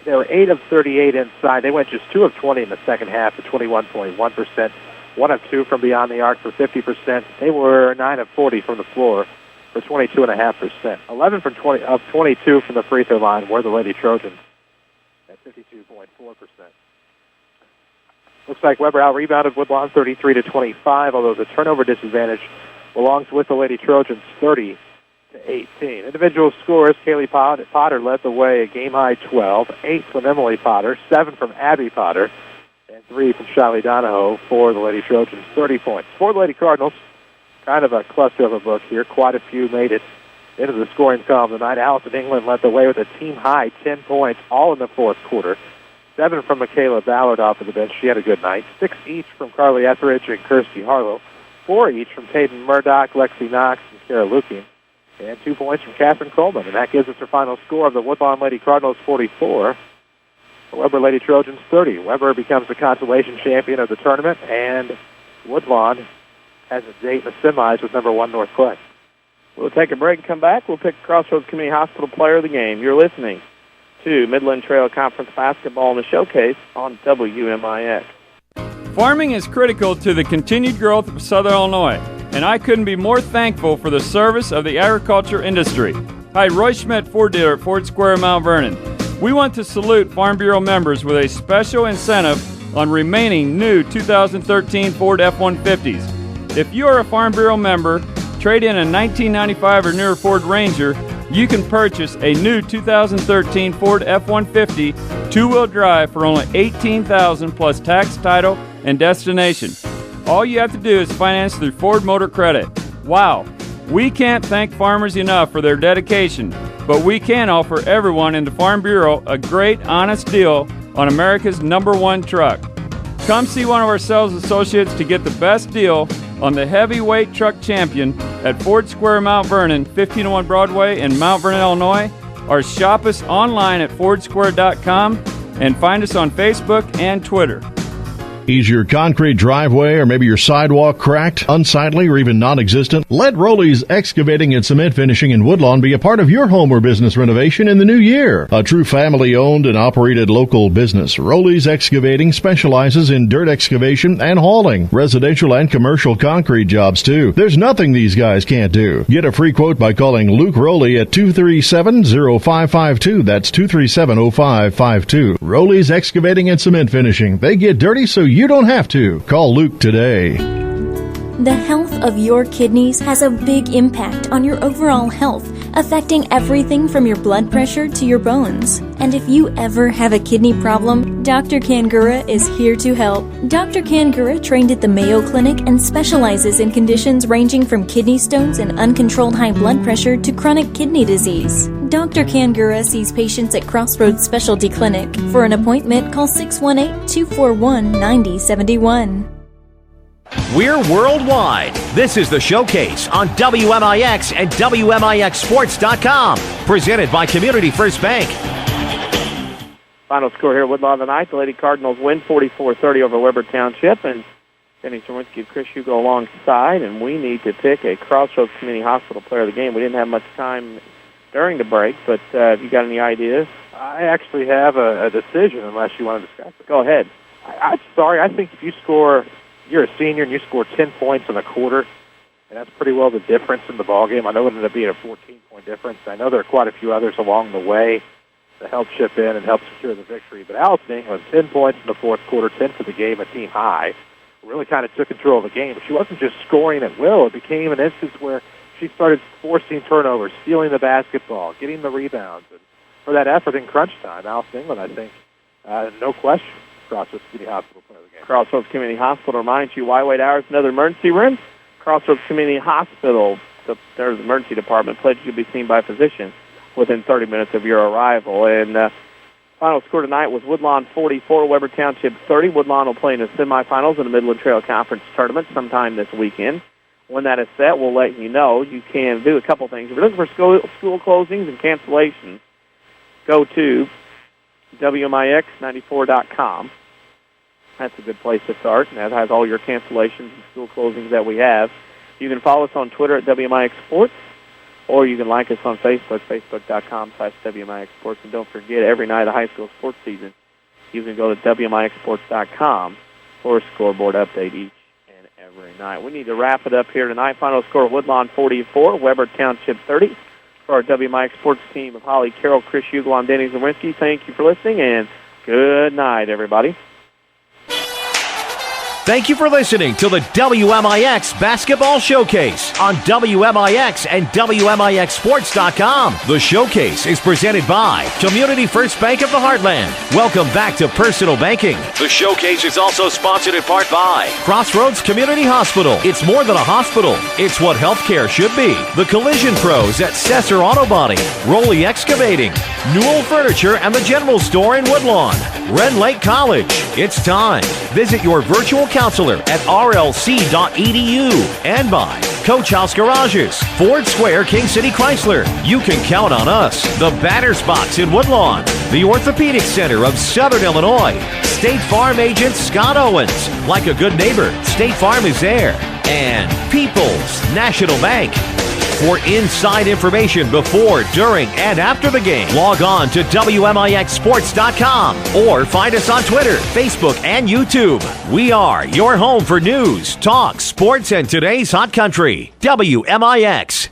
they were 8 of 38 inside. They went just 2 of 20 in the second half for 21.1%. 1 of 2 from beyond the arc for 50%. They were 9 of 40 from the floor for 22.5%. 11 from 22 from the free throw line were the Lady Trojans at 52.4%. Looks like Webber out-rebounded Woodlawn 33-25, although the turnover disadvantage belongs with the Lady Trojans 30-25. 18. Individual scores, Kaylee Potter led the way, a game-high 12, 8 from Emily Potter, 7 from Abby Potter, and 3 from Shiley Donahoe for the Lady Trojans, 30 points. For the Lady Cardinals, kind of a cluster of a book here. Quite a few made it into the scoring column tonight. Allison England led the way with a team-high 10 points, all in the fourth quarter. 7 from Michaela Ballard off of the bench. She had a good night. 6 each from Carly Etheridge and Kirsty Harlow. 4 each from Tayden Murdoch, Lexi Knox, and Kara Lukin. And 2 points from Catherine Coleman. And that gives us her final score of the Woodlawn Lady Cardinals 44. The Webber Lady Trojans 30. Webber becomes the consolation champion of the tournament, and Woodlawn has a date in the semis with number 1 North Clay. We'll take a break and come back. We'll pick Crossroads Community Hospital Player of the Game. You're listening to Midland Trail Conference Basketball in the Showcase on WMIX. Farming is critical to the continued growth of Southern Illinois, and I couldn't be more thankful for the service of the agriculture industry. Hi, Roy Schmidt, Ford dealer at Ford Square, Mount Vernon. We want to salute Farm Bureau members with a special incentive on remaining new 2013 Ford F-150s. If you are a Farm Bureau member, trade in a 1995 or newer Ford Ranger, you can purchase a new 2013 Ford F-150 two-wheel drive for only $18,000 plus tax, title, and destination. All you have to do is finance through Ford Motor Credit. Wow, we can't thank farmers enough for their dedication, but we can offer everyone in the Farm Bureau a great, honest deal on America's #1 truck. Come see one of our sales associates to get the best deal on the heavyweight truck champion at Ford Square, Mount Vernon, 1501 Broadway in Mount Vernon, Illinois, or shop us online at fordsquare.com and find us on Facebook and Twitter. Is your concrete driveway or maybe your sidewalk cracked, unsightly, or even non-existent? Let Rowley's Excavating and Cement Finishing in Woodlawn be a part of your home or business renovation in the new year. A true family-owned and operated local business, Rowley's Excavating specializes in dirt excavation and hauling, residential and commercial concrete jobs too. There's nothing these guys can't do. Get a free quote by calling Luke Rowley at 237-0552. That's 237-0552. Rowley's Excavating and Cement Finishing. They get dirty so you don't have to. Call Luke today. The health of your kidneys has a big impact on your overall health, affecting everything from your blood pressure to your bones. And if you ever have a kidney problem, Dr. Kangura is here to help. Dr. Kangura trained at the Mayo Clinic and specializes in conditions ranging from kidney stones and uncontrolled high blood pressure to chronic kidney disease. Dr. Kangura sees patients at Crossroads Specialty Clinic. For an appointment, call 618-241-9071. We're worldwide. This is the Showcase on WMIX and WMIXsports.com. Presented by Community First Bank. Final score here at Woodlawn tonight. The Lady Cardinals win 44-30 over Webber Township. And Jenny Czerwinski and Chris Hugo alongside. And we need to pick a Crossroads Community Hospital Player of the Game. We didn't have much time during the break, but have you got any ideas? I actually have a decision, unless you want to discuss it. Go ahead. I'm sorry. I think if you score, you're a senior and you score 10 points in a quarter, and that's pretty well the difference in the ballgame. I know it ended up being a 14-point difference. I know there are quite a few others along the way to help chip in and help secure the victory. But Allison England, 10 points in the fourth quarter, 10 for the game, a team high, really kind of took control of the game. But she wasn't just scoring at will. It became an instance where she started forcing turnovers, stealing the basketball, getting the rebounds. And for that effort in crunch time, Allison England, I think, no question, Crossroads Community Hospital player of the game. Crossroads Community Hospital reminds you, why wait hours, another emergency room? Crossroads Community Hospital, there's the emergency department, pledges you to be seen by a physician within 30 minutes of your arrival. And final score tonight was Woodlawn 44, Webber Township 30. Woodlawn will play in the semifinals in the Midland Trail Conference tournament sometime this weekend. When that is set, we'll let you know. You can do a couple things. If you're looking for school closings and cancellations, go to WMIX94.com. That's a good place to start, and that has all your cancellations and school closings that we have. You can follow us on Twitter at WMIX Sports, or you can like us on Facebook, facebook.com/WMIX Sports. And don't forget, every night of the high school sports season, you can go to WMIXsports.com for a scoreboard update each and every night. We need to wrap it up here tonight. Final score, Woodlawn 44, Webber Township 30. For our WMIX Sports team of Holly Carroll, Chris Hugo, I'm Denny Czerwinski. Thank you for listening, and good night, everybody. Thank you for listening to the WMIX Basketball Showcase. on WMIX and WMIXsports.com. The Showcase is presented by Community First Bank of the Heartland. Welcome back to Personal Banking. The Showcase is also sponsored in part by Crossroads Community Hospital. It's more than a hospital. It's what healthcare should be. The Collision Pros at Sesser Auto Body, Roley Excavating, Newell Furniture and the General Store in Woodlawn, Ren Lake College. It's time. Visit your virtual counselor at rlc.edu and by Coach House Garages, Ford Square, King City Chrysler. You can count on us. The Batter's Box in Woodlawn, the Orthopedic Center of Southern Illinois, State Farm agent Scott Owens. Like a good neighbor, State Farm is there. And People's National Bank. For inside information before, during, and after the game, log on to WMIXsports.com or find us on Twitter, Facebook, and YouTube. We are your home for news, talk, sports, and today's hot country. WMIX.